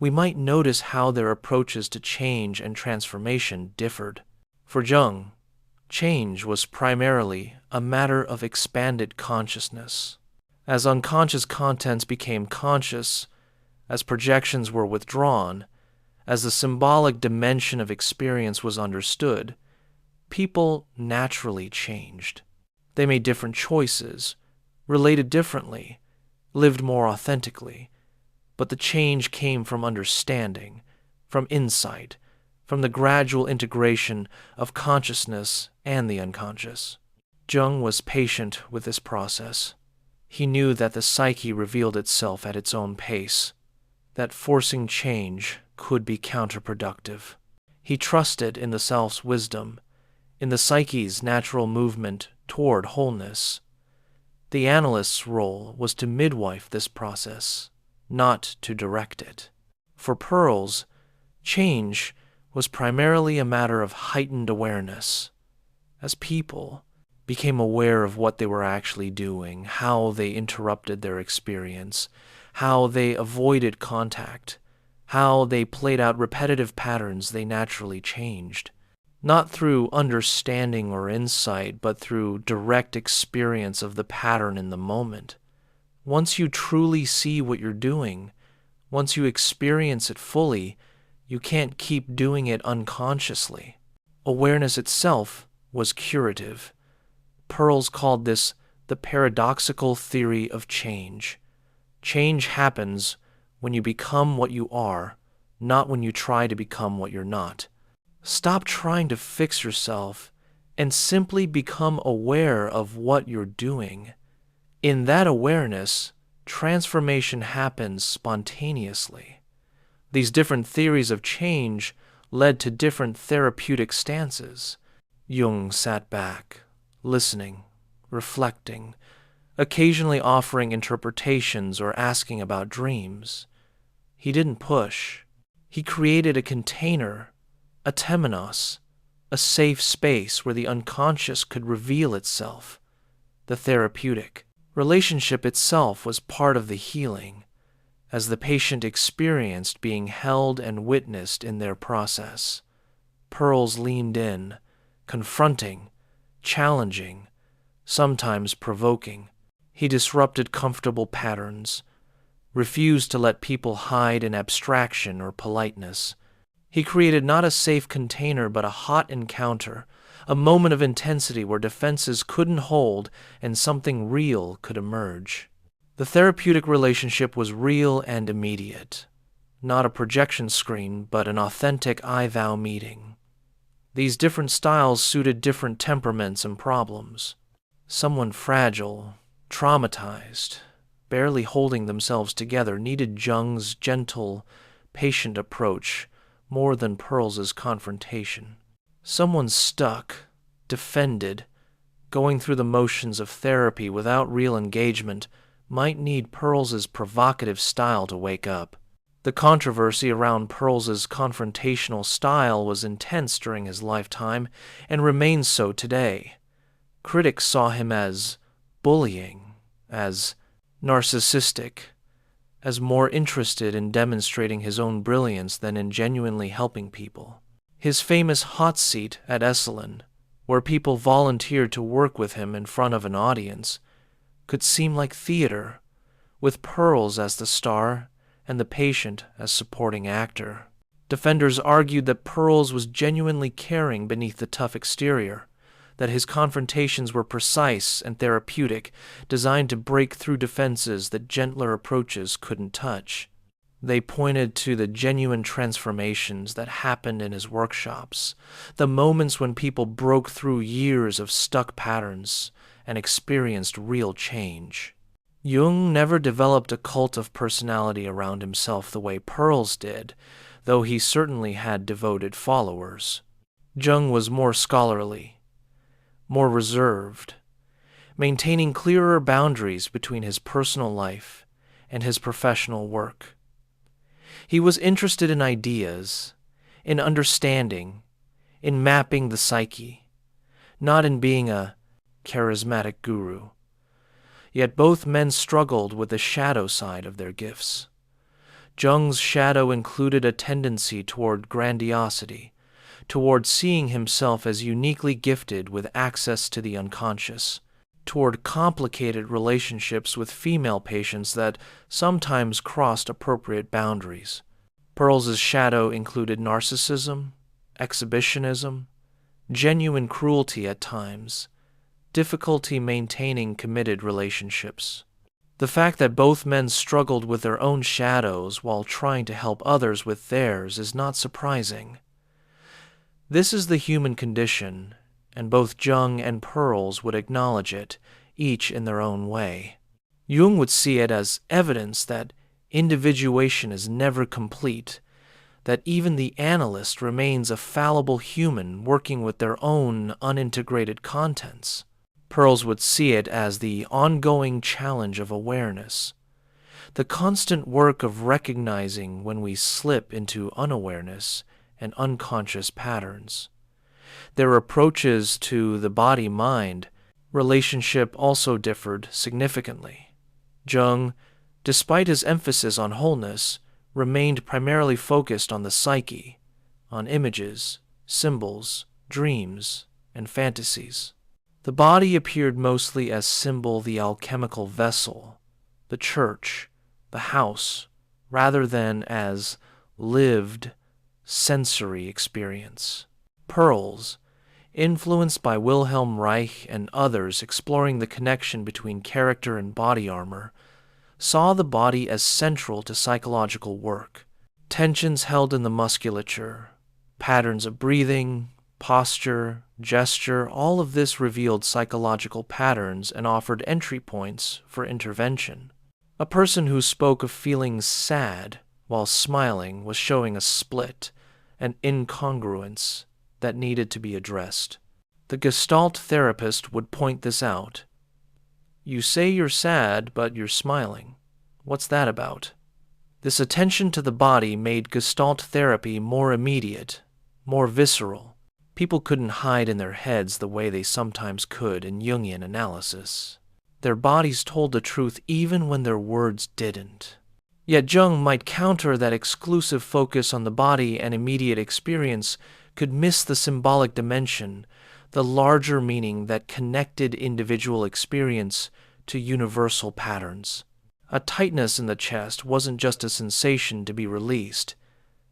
we might notice how their approaches to change and transformation differed. For Jung, change was primarily a matter of expanded consciousness. As unconscious contents became conscious, as projections were withdrawn, as the symbolic dimension of experience was understood, people naturally changed. They made different choices, related differently, lived more authentically, but the change came from understanding, from insight, from the gradual integration of consciousness and the unconscious. Jung was patient with this process. He knew that the psyche revealed itself at its own pace, that forcing change could be counterproductive. He trusted in the self's wisdom, in the psyche's natural movement toward wholeness. The analyst's role was to midwife this process, not to direct it. For Perls, change was primarily a matter of heightened awareness. As people became aware of what they were actually doing, how they interrupted their experience, how they avoided contact, how they played out repetitive patterns, they naturally changed. Not through understanding or insight, but through direct experience of the pattern in the moment. Once you truly see what you're doing, once you experience it fully, you can't keep doing it unconsciously. Awareness itself was curative. Perls called this the paradoxical theory of change. Change happens when you become what you are, not when you try to become what you're not. Stop trying to fix yourself and simply become aware of what you're doing. In that awareness, transformation happens spontaneously. These different theories of change led to different therapeutic stances. Jung sat back, listening, reflecting, occasionally offering interpretations or asking about dreams. He didn't push. He created a container, a temenos, a safe space where the unconscious could reveal itself. The therapeutic relationship itself was part of the healing, as the patient experienced being held and witnessed in their process. Perls leaned in, confronting, challenging, sometimes provoking. He disrupted comfortable patterns, refused to let people hide in abstraction or politeness. He created not a safe container but a hot encounter, a moment of intensity where defenses couldn't hold and something real could emerge. The therapeutic relationship was real and immediate, not a projection screen but an authentic I-thou meeting. These different styles suited different temperaments and problems. Someone fragile, traumatized, barely holding themselves together needed Jung's gentle, patient approach more than Perls's confrontation. Someone stuck, defended, going through the motions of therapy without real engagement might need Perls's provocative style to wake up. The controversy around Perls's confrontational style was intense during his lifetime and remains so today. Critics saw him as bullying, as narcissistic, as more interested in demonstrating his own brilliance than in genuinely helping people. His famous hot seat at Esalen, where people volunteered to work with him in front of an audience, could seem like theater, with Perls as the star and the patient as supporting actor. Defenders argued that Perls was genuinely caring beneath the tough exterior, that his confrontations were precise and therapeutic, designed to break through defenses that gentler approaches couldn't touch. They pointed to the genuine transformations that happened in his workshops, the moments when people broke through years of stuck patterns and experienced real change. Jung never developed a cult of personality around himself the way Perls did, though he certainly had devoted followers. Jung was more scholarly, more reserved, maintaining clearer boundaries between his personal life and his professional work. He was interested in ideas, in understanding, in mapping the psyche, not in being a charismatic guru. Yet both men struggled with the shadow side of their gifts. Jung's shadow included a tendency toward grandiosity, toward seeing himself as uniquely gifted with access to the unconscious, toward complicated relationships with female patients that sometimes crossed appropriate boundaries. Perls's shadow included narcissism, exhibitionism, genuine cruelty at times, difficulty maintaining committed relationships. The fact that both men struggled with their own shadows while trying to help others with theirs is not surprising. This is the human condition, and both Jung and Perls would acknowledge it, each in their own way. Jung would see it as evidence that individuation is never complete, that even the analyst remains a fallible human working with their own unintegrated contents. Perls would see it as the ongoing challenge of awareness, the constant work of recognizing when we slip into unawareness and unconscious patterns. Their approaches to the body-mind relationship also differed significantly. Jung, despite his emphasis on wholeness, remained primarily focused on the psyche, on images, symbols, dreams, and fantasies. The body appeared mostly as symbol, the alchemical vessel, the church, the house, rather than as lived, sensory experience. Perls, influenced by Wilhelm Reich and others exploring the connection between character and body armor, saw the body as central to psychological work. Tensions held in the musculature, patterns of breathing, posture, gesture, all of this revealed psychological patterns and offered entry points for intervention. A person who spoke of feeling sad while smiling was showing a split, an incongruence that needed to be addressed. The Gestalt therapist would point this out. You say you're sad, but you're smiling. What's that about? This attention to the body made Gestalt therapy more immediate, more visceral. People couldn't hide in their heads the way they sometimes could in Jungian analysis. Their bodies told the truth even when their words didn't. Yet Jung might counter that exclusive focus on the body and immediate experience could miss the symbolic dimension, the larger meaning that connected individual experience to universal patterns. A tightness in the chest wasn't just a sensation to be released.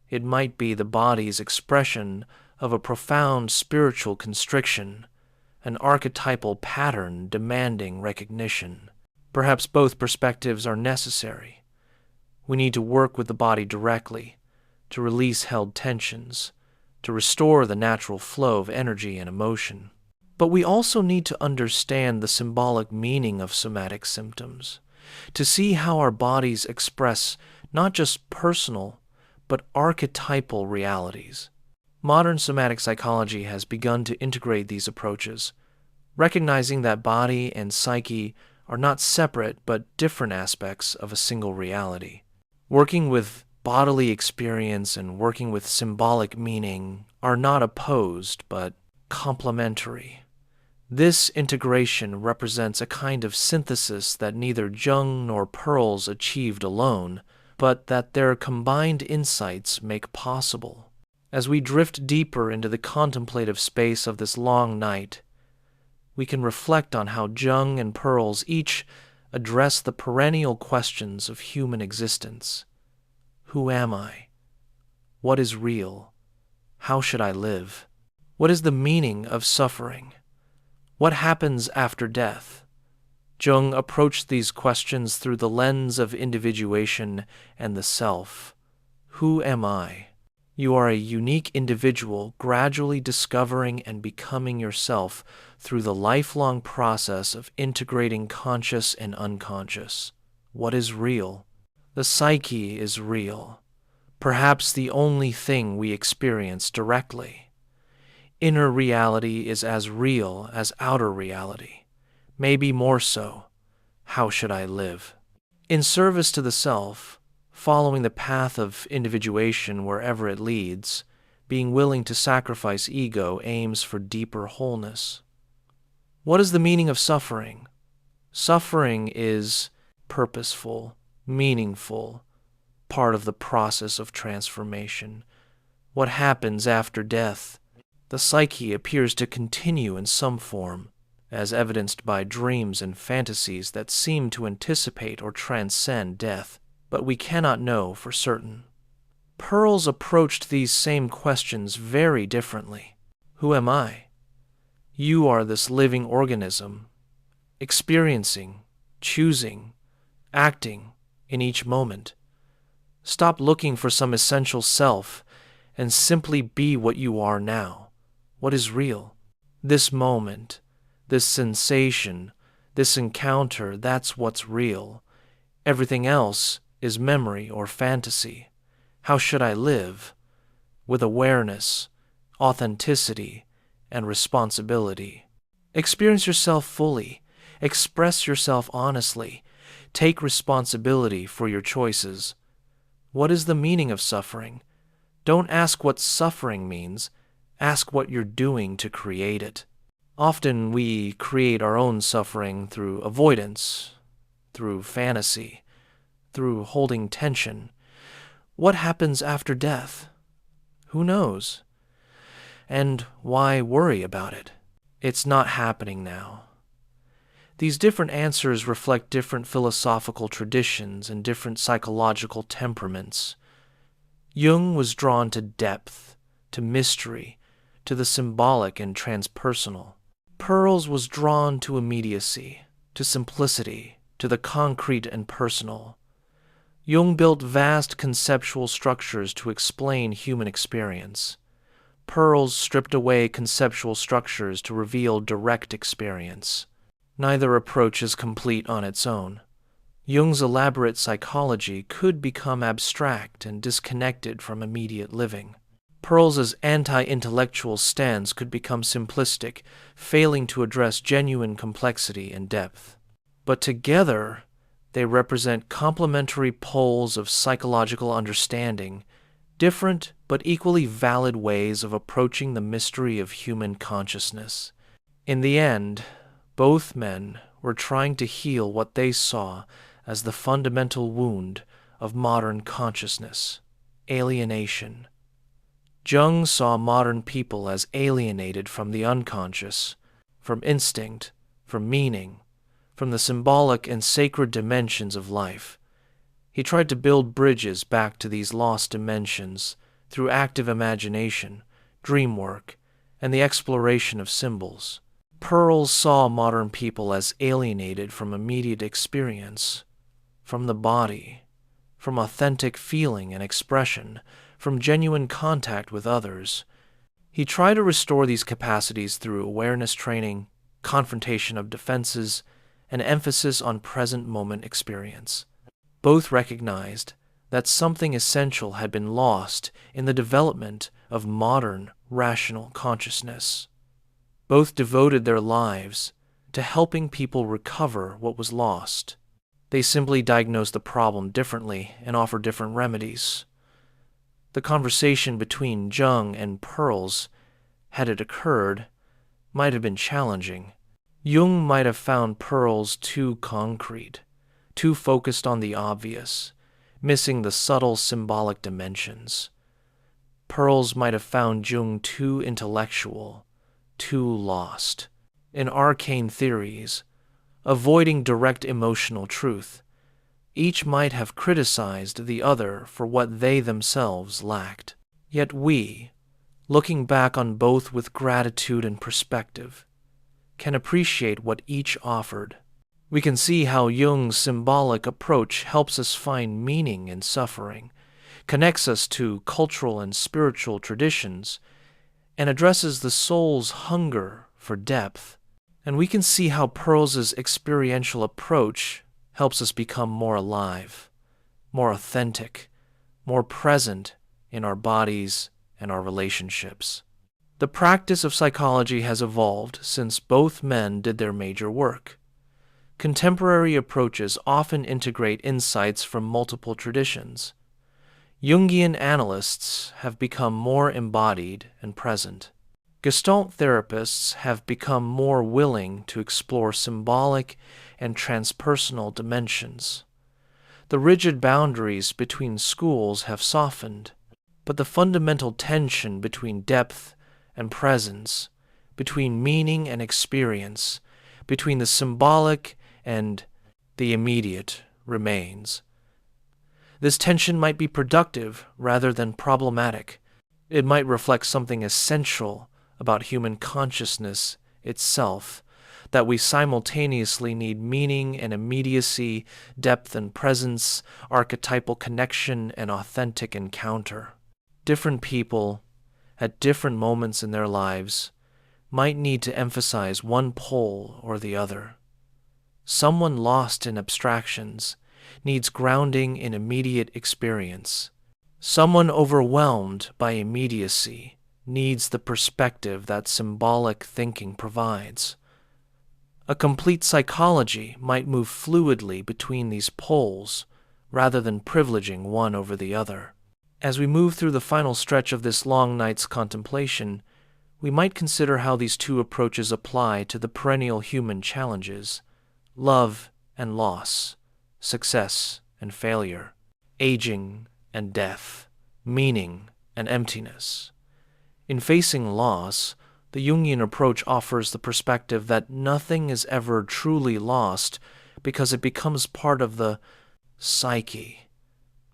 It might be the body's expression of a profound spiritual constriction, an archetypal pattern demanding recognition. Perhaps both perspectives are necessary. We need to work with the body directly, to release held tensions, to restore the natural flow of energy and emotion. But we also need to understand the symbolic meaning of somatic symptoms, to see how our bodies express not just personal, but archetypal realities. Modern somatic psychology has begun to integrate these approaches, recognizing that body and psyche are not separate but different aspects of a single reality. Working with bodily experience and working with symbolic meaning are not opposed but complementary. This integration represents a kind of synthesis that neither Jung nor Perls achieved alone, but that their combined insights make possible. As we drift deeper into the contemplative space of this long night, we can reflect on how Jung and Perls each address the perennial questions of human existence. Who am I? What is real? How should I live? What is the meaning of suffering? What happens after death? Jung approached these questions through the lens of individuation and the self. Who am I? You are a unique individual gradually discovering and becoming yourself through the lifelong process of integrating conscious and unconscious. What is real? The psyche is real, perhaps the only thing we experience directly. Inner reality is as real as outer reality, maybe more so. How should I live? In service to the self, following the path of individuation wherever it leads, being willing to sacrifice ego aims for deeper wholeness. What is the meaning of suffering? Suffering is purposeful, meaningful, part of the process of transformation. What happens after death? The psyche appears to continue in some form, as evidenced by dreams and fantasies that seem to anticipate or transcend death, but we cannot know for certain. Perls approached these same questions very differently. Who am I? You are this living organism, experiencing, choosing, acting in each moment. Stop looking for some essential self and simply be what you are now. What is real? This moment, this sensation, this encounter, that's what's real. Everything else is memory or fantasy. How should I live? With awareness, authenticity, and responsibility. Experience yourself fully. Express yourself honestly. Take responsibility for your choices. What is the meaning of suffering? Don't ask what suffering means. Ask what you're doing to create it. Often we create our own suffering through avoidance, through fantasy, through holding tension. What happens after death? Who knows? And why worry about it? It's not happening now. These different answers reflect different philosophical traditions and different psychological temperaments. Jung was drawn to depth, to mystery, to the symbolic and transpersonal. Perls was drawn to immediacy, to simplicity, to the concrete and personal. Jung built vast conceptual structures to explain human experience. Perls stripped away conceptual structures to reveal direct experience. Neither approach is complete on its own. Jung's elaborate psychology could become abstract and disconnected from immediate living. Perls's anti-intellectual stance could become simplistic, failing to address genuine complexity and depth. But together, they represent complementary poles of psychological understanding, different but equally valid ways of approaching the mystery of human consciousness. In the end, both men were trying to heal what they saw as the fundamental wound of modern consciousness: alienation. Jung saw modern people as alienated from the unconscious, from instinct, from meaning, from the symbolic and sacred dimensions of life. He tried to build bridges back to these lost dimensions through active imagination, dream work, and the exploration of symbols. Perls saw modern people as alienated from immediate experience, from the body, from authentic feeling and expression, from genuine contact with others. He tried to restore these capacities through awareness training, confrontation of defenses, and emphasis on present moment experience. Both recognized that something essential had been lost in the development of modern rational consciousness. Both devoted their lives to helping people recover what was lost. They simply diagnosed the problem differently and offered different remedies. The conversation between Jung and Perls, had it occurred, might have been challenging. Jung might have found Perls too concrete, too focused on the obvious, missing the subtle symbolic dimensions. Perls might have found Jung too intellectual, too lost in arcane theories, avoiding direct emotional truth. Each might have criticized the other for what they themselves lacked. Yet we, looking back on both with gratitude and perspective, can appreciate what each offered. We can see how Jung's symbolic approach helps us find meaning in suffering, connects us to cultural and spiritual traditions, and addresses the soul's hunger for depth. And we can see how Perls's experiential approach helps us become more alive, more authentic, more present in our bodies and our relationships. The practice of psychology has evolved since both men did their major work. Contemporary approaches often integrate insights from multiple traditions. Jungian analysts have become more embodied and present. Gestalt therapists have become more willing to explore symbolic and transpersonal dimensions. The rigid boundaries between schools have softened, but the fundamental tension between depth and presence, between meaning and experience, between the symbolic and the immediate remains. This tension might be productive rather than problematic. It might reflect something essential about human consciousness itself, that we simultaneously need meaning and immediacy, depth and presence, archetypal connection and authentic encounter. Different people, at different moments in their lives, might need to emphasize one pole or the other. Someone lost in abstractions needs grounding in immediate experience. Someone overwhelmed by immediacy needs the perspective that symbolic thinking provides. A complete psychology might move fluidly between these poles rather than privileging one over the other. As we move through the final stretch of this long night's contemplation, we might consider how these two approaches apply to the perennial human challenges: love and loss, success and failure, aging and death, meaning and emptiness. In facing loss, the Jungian approach offers the perspective that nothing is ever truly lost because it becomes part of the psyche,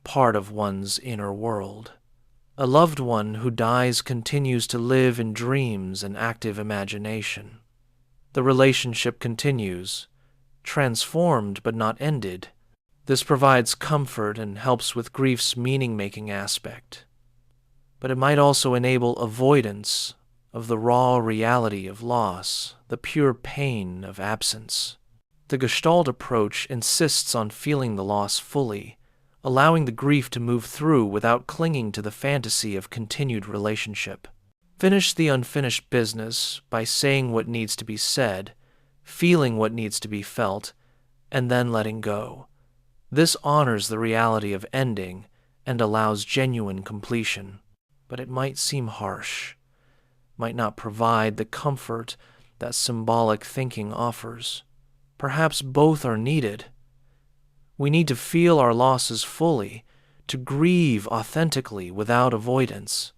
part of one's inner world. A loved one who dies continues to live in dreams and active imagination. The relationship continues, transformed but not ended. This provides comfort and helps with grief's meaning-making aspect. But it might also enable avoidance of the raw reality of loss, the pure pain of absence. The Gestalt approach insists on feeling the loss fully, allowing the grief to move through without clinging to the fantasy of continued relationship. Finish the unfinished business by saying what needs to be said, feeling what needs to be felt, and then letting go. This honors the reality of ending and allows genuine completion. But it might seem harsh, might not provide the comfort that symbolic thinking offers. Perhaps both are needed. We need to feel our losses fully, to grieve authentically without avoidance.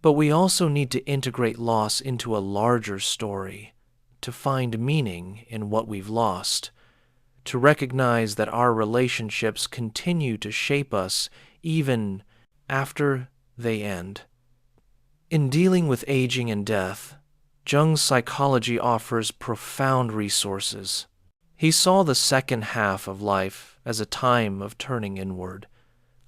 But we also need to integrate loss into a larger story, to find meaning in what we've lost, to recognize that our relationships continue to shape us even after they end. In dealing with aging and death, Jung's psychology offers profound resources. He saw the second half of life as a time of turning inward,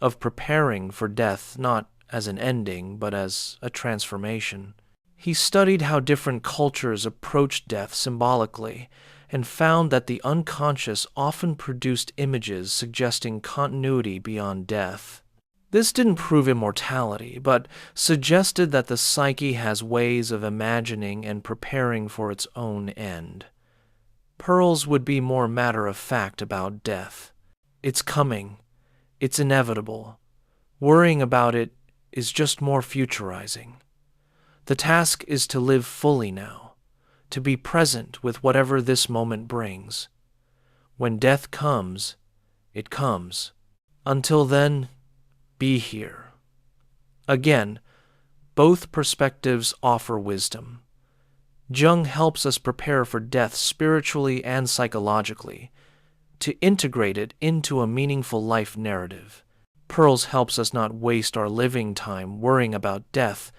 of preparing for death not as an ending but as a transformation. He studied how different cultures approached death symbolically and found that the unconscious often produced images suggesting continuity beyond death. This didn't prove immortality, but suggested that the psyche has ways of imagining and preparing for its own end. Perls would be more matter-of-fact about death. It's coming. It's inevitable. Worrying about it is just more futurizing. The task is to live fully now, to be present with whatever this moment brings. When death comes, it comes. Until then, be here. Again, both perspectives offer wisdom. Jung helps us prepare for death spiritually and psychologically, to integrate it into a meaningful life narrative. Perls helps us not waste our living time worrying about death,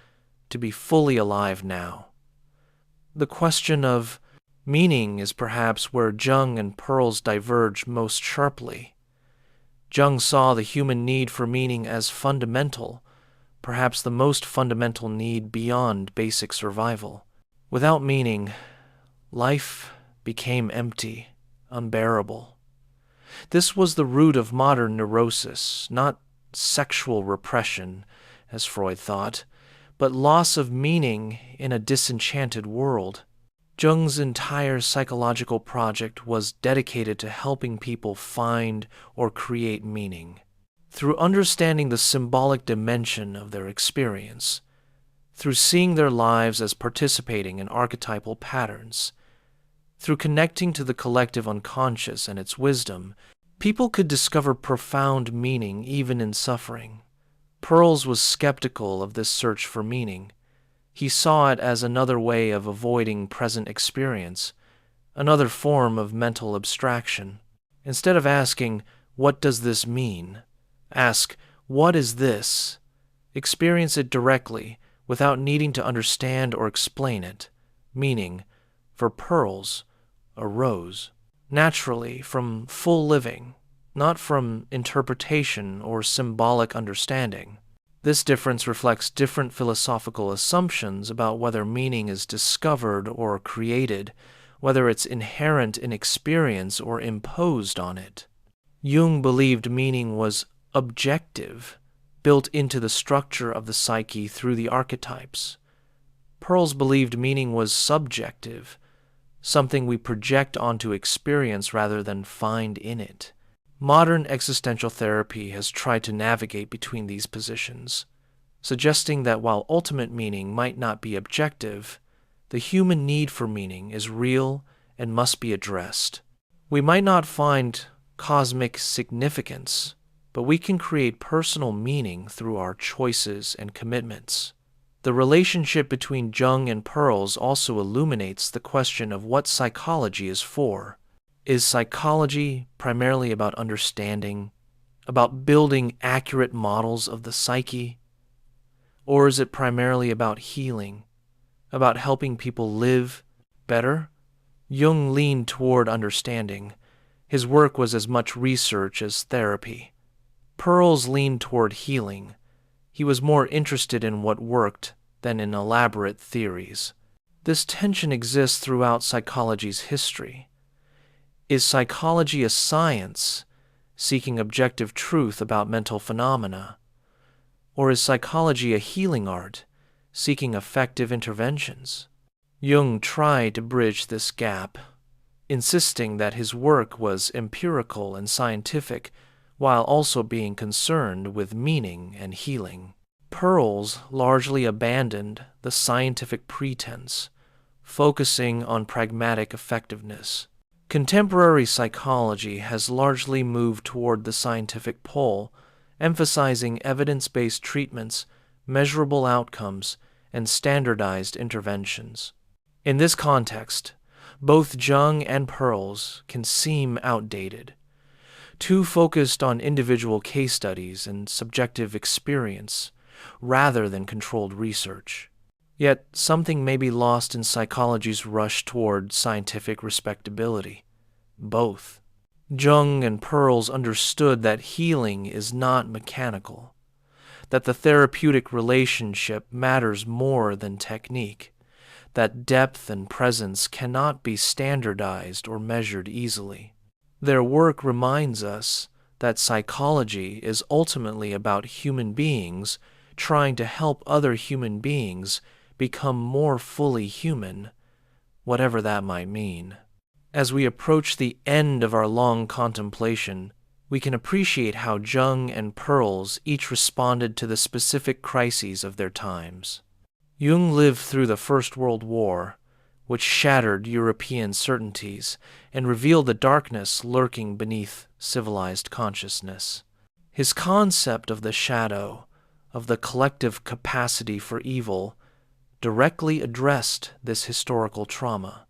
to be fully alive now. The question of meaning is perhaps where Jung and Perls diverge most sharply. Jung saw the human need for meaning as fundamental, perhaps the most fundamental need beyond basic survival. Without meaning, life became empty, unbearable. This was the root of modern neurosis, not sexual repression, as Freud thought, but loss of meaning in a disenchanted world. Jung's entire psychological project was dedicated to helping people find or create meaning. Through understanding the symbolic dimension of their experience, through seeing their lives as participating in archetypal patterns, through connecting to the collective unconscious and its wisdom, people could discover profound meaning even in suffering. Perls was skeptical of this search for meaning. He saw it as another way of avoiding present experience, another form of mental abstraction. Instead of asking, "What does this mean?" ask, "What is this?" Experience it directly, without needing to understand or explain it. Meaning, for Perls, arose naturally from full living, not from interpretation or symbolic understanding. This difference reflects different philosophical assumptions about whether meaning is discovered or created, whether it's inherent in experience or imposed on it. Jung believed meaning was objective, built into the structure of the psyche through the archetypes. Perls believed meaning was subjective, something we project onto experience rather than find in it. Modern existential therapy has tried to navigate between these positions, suggesting that while ultimate meaning might not be objective, the human need for meaning is real and must be addressed. We might not find cosmic significance, but we can create personal meaning through our choices and commitments. The relationship between Jung and Perls also illuminates the question of what psychology is for. Is psychology primarily about understanding, about building accurate models of the psyche? Or is it primarily about healing, about helping people live better? Jung leaned toward understanding. His work was as much research as therapy. Perls leaned toward healing. He was more interested in what worked than in elaborate theories. This tension exists throughout psychology's history. Is psychology a science, seeking objective truth about mental phenomena? Or is psychology a healing art, seeking effective interventions? Jung tried to bridge this gap, insisting that his work was empirical and scientific, while also being concerned with meaning and healing. Perls largely abandoned the scientific pretense, focusing on pragmatic effectiveness. Contemporary psychology has largely moved toward the scientific pole, emphasizing evidence-based treatments, measurable outcomes, and standardized interventions. In this context, both Jung and Perls can seem outdated, too focused on individual case studies and subjective experience rather than controlled research. Yet something may be lost in psychology's rush toward scientific respectability. Both Jung and Perls understood that healing is not mechanical, that the therapeutic relationship matters more than technique, that depth and presence cannot be standardized or measured easily. Their work reminds us that psychology is ultimately about human beings trying to help other human beings become more fully human, whatever that might mean. As we approach the end of our long contemplation, we can appreciate how Jung and Perls each responded to the specific crises of their times. Jung lived through the First World War, which shattered European certainties and revealed the darkness lurking beneath civilized consciousness. His concept of the shadow, of the collective capacity for evil, directly addressed this historical trauma.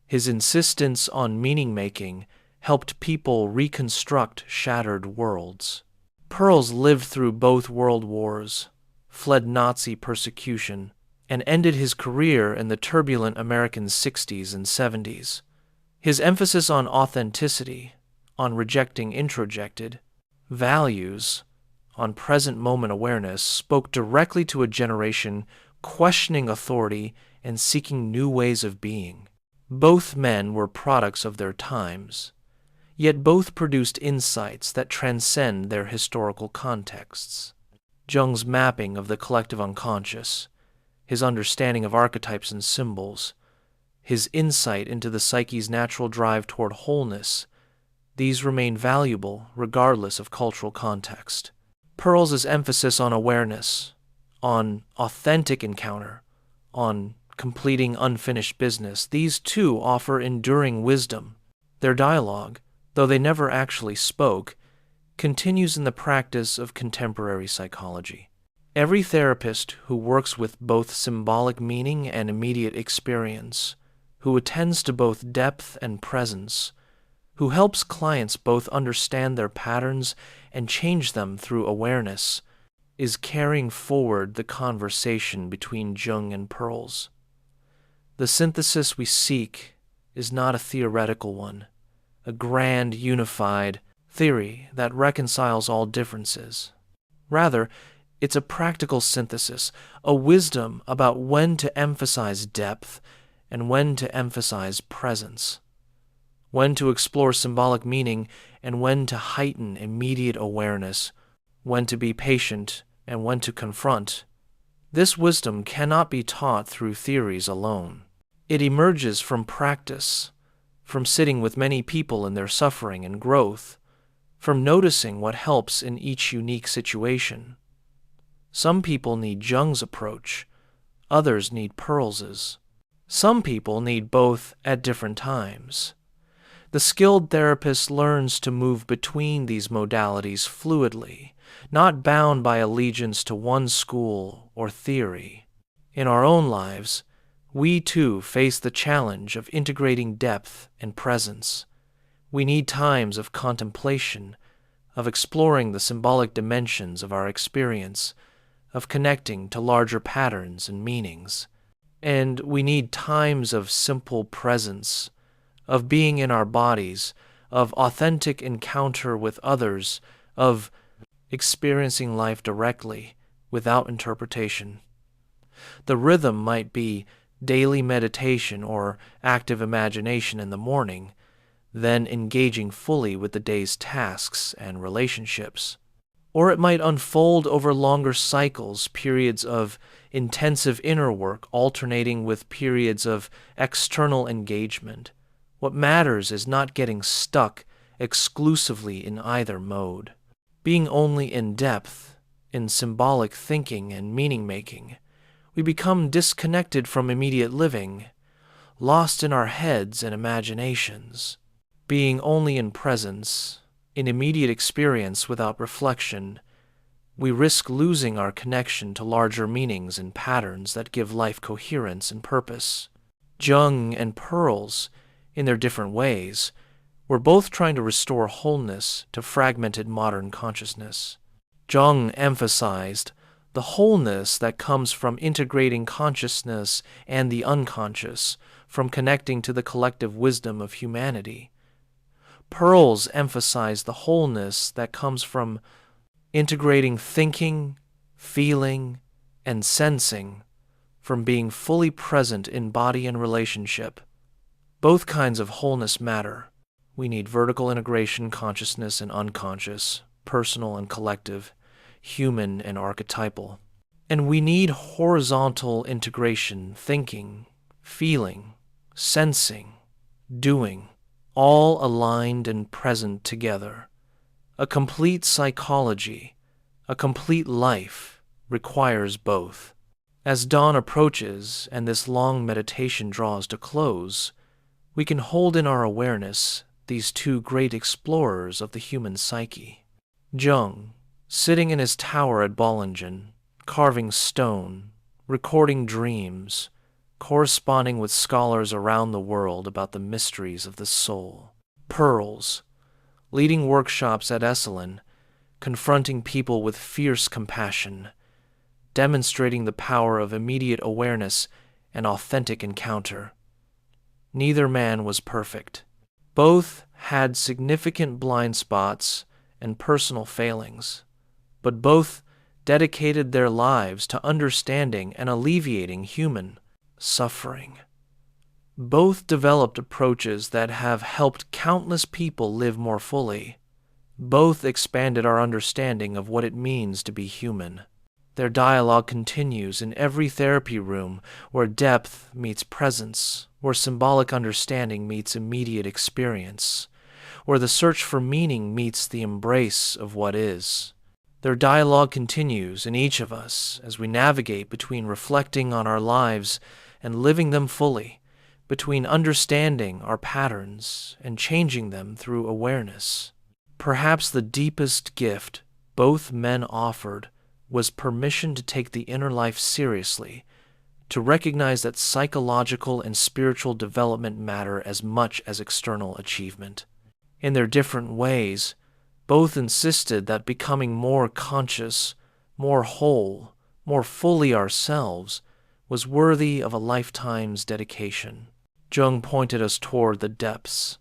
His insistence on meaning-making helped people reconstruct shattered worlds. Perls lived through both world wars, fled Nazi persecution, and ended his career in the turbulent American 60s and 70s. His emphasis on authenticity, on rejecting introjected values, on present moment awareness spoke directly to a generation questioning authority and seeking new ways of being. Both men were products of their times, yet both produced insights that transcend their historical contexts. Jung's mapping of the collective unconscious, his understanding of archetypes and symbols, his insight into the psyche's natural drive toward wholeness, these remain valuable regardless of cultural context. Perls' emphasis on awareness, on authentic encounter, on completing unfinished business, these too offer enduring wisdom. Their dialogue, though they never actually spoke, continues in the practice of contemporary psychology. Every therapist who works with both symbolic meaning and immediate experience, who attends to both depth and presence, who helps clients both understand their patterns and change them through awareness, is carrying forward the conversation between Jung and Perls. The synthesis we seek is not a theoretical one, a grand, unified theory that reconciles all differences. Rather, it's a practical synthesis, a wisdom about when to emphasize depth and when to emphasize presence, when to explore symbolic meaning and when to heighten immediate awareness, when to be patient and when to confront. This wisdom cannot be taught through theories alone. It emerges from practice, from sitting with many people in their suffering and growth, from noticing what helps in each unique situation. Some people need Jung's approach, others need Perls's. Some people need both at different times. The skilled therapist learns to move between these modalities fluidly, not bound by allegiance to one school or theory. In our own lives, we too face the challenge of integrating depth and presence. We need times of contemplation, of exploring the symbolic dimensions of our experience, of connecting to larger patterns and meanings. And we need times of simple presence, of being in our bodies, of authentic encounter with others, of experiencing life directly, without interpretation. The rhythm might be daily meditation or active imagination in the morning, then engaging fully with the day's tasks and relationships. Or it might unfold over longer cycles, periods of intensive inner work alternating with periods of external engagement. What matters is not getting stuck exclusively in either mode. Being only in depth, in symbolic thinking and meaning-making, we become disconnected from immediate living, lost in our heads and imaginations. Being only in presence, in immediate experience without reflection, we risk losing our connection to larger meanings and patterns that give life coherence and purpose. Jung and Perls, in their different ways, were both trying to restore wholeness to fragmented modern consciousness. Jung emphasized the wholeness that comes from integrating consciousness and the unconscious, from connecting to the collective wisdom of humanity. Perls emphasized the wholeness that comes from integrating thinking, feeling, and sensing, from being fully present in body and relationship. Both kinds of wholeness matter. We need vertical integration, consciousness and unconscious, personal and collective, human and archetypal. And we need horizontal integration, thinking, feeling, sensing, doing, all aligned and present together. A complete psychology, a complete life, requires both. As dawn approaches and this long meditation draws to close, we can hold in our awareness these two great explorers of the human psyche. Jung, sitting in his tower at Bollingen, carving stone, recording dreams, corresponding with scholars around the world about the mysteries of the soul. Perls, leading workshops at Esalen, confronting people with fierce compassion, demonstrating the power of immediate awareness and authentic encounter. Neither man was perfect. Both had significant blind spots and personal failings, but both dedicated their lives to understanding and alleviating human suffering. Both developed approaches that have helped countless people live more fully. Both expanded our understanding of what it means to be human. Their dialogue continues in every therapy room where depth meets presence, where symbolic understanding meets immediate experience, where the search for meaning meets the embrace of what is. Their dialogue continues in each of us as we navigate between reflecting on our lives and living them fully, between understanding our patterns and changing them through awareness. Perhaps the deepest gift both men offered was permission to take the inner life seriously, to recognize that psychological and spiritual development matter as much as external achievement. In their different ways, both insisted that becoming more conscious, more whole, more fully ourselves was worthy of a lifetime's dedication. Jung pointed us toward the depths,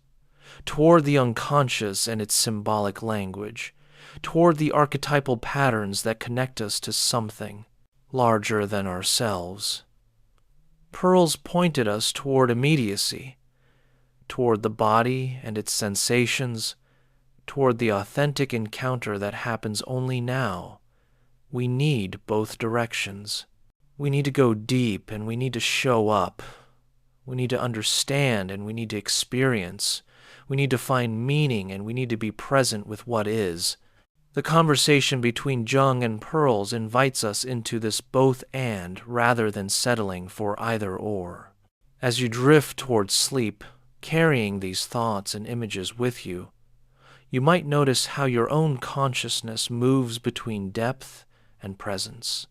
toward the unconscious and its symbolic language, toward the archetypal patterns that connect us to something larger than ourselves. Perls pointed us toward immediacy, toward the body and its sensations, toward the authentic encounter that happens only now. We need both directions. We need to go deep and we need to show up. We need to understand and we need to experience. We need to find meaning and we need to be present with what is. The conversation between Jung and Perls invites us into this both and rather than settling for either or. As you drift towards sleep, carrying these thoughts and images with you, you might notice how your own consciousness moves between depth and presence.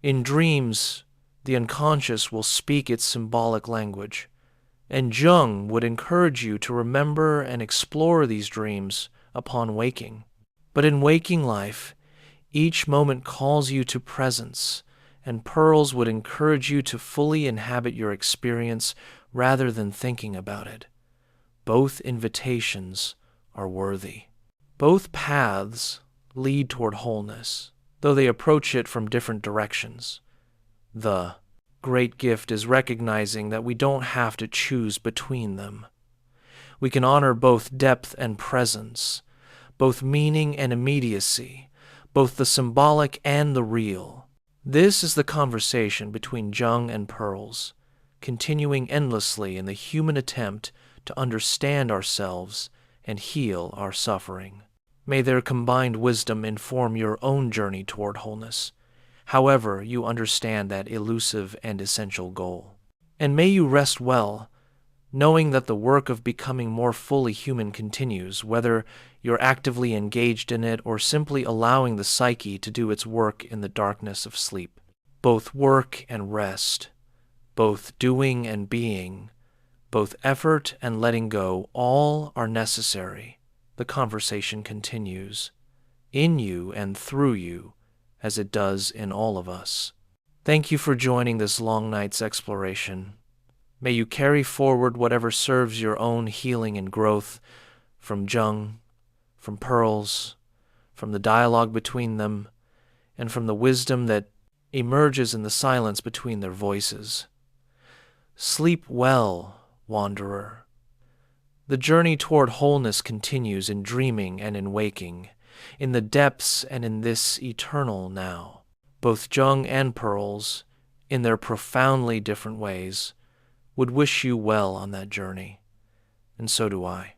In dreams, the unconscious will speak its symbolic language, and Jung would encourage you to remember and explore these dreams upon waking. But in waking life, each moment calls you to presence, and Perls would encourage you to fully inhabit your experience rather than thinking about it. Both invitations are worthy. Both paths lead toward wholeness, though they approach it from different directions. The great gift is recognizing that we don't have to choose between them. We can honor both depth and presence, both meaning and immediacy, both the symbolic and the real. This is the conversation between Jung and Perls, continuing endlessly in the human attempt to understand ourselves and heal our suffering. May their combined wisdom inform your own journey toward wholeness, however you understand that elusive and essential goal. And may you rest well, knowing that the work of becoming more fully human continues, whether you're actively engaged in it or simply allowing the psyche to do its work in the darkness of sleep. Both work and rest, both doing and being, both effort and letting go, all are necessary. The conversation continues, in you and through you, as it does in all of us. Thank you for joining this long night's exploration. May you carry forward whatever serves your own healing and growth from Jung, from Perls, from the dialogue between them, and from the wisdom that emerges in the silence between their voices. Sleep well, wanderer. The journey toward wholeness continues in dreaming and in waking, in the depths and in this eternal now. Both Jung and Perls, in their profoundly different ways, would wish you well on that journey, and so do I.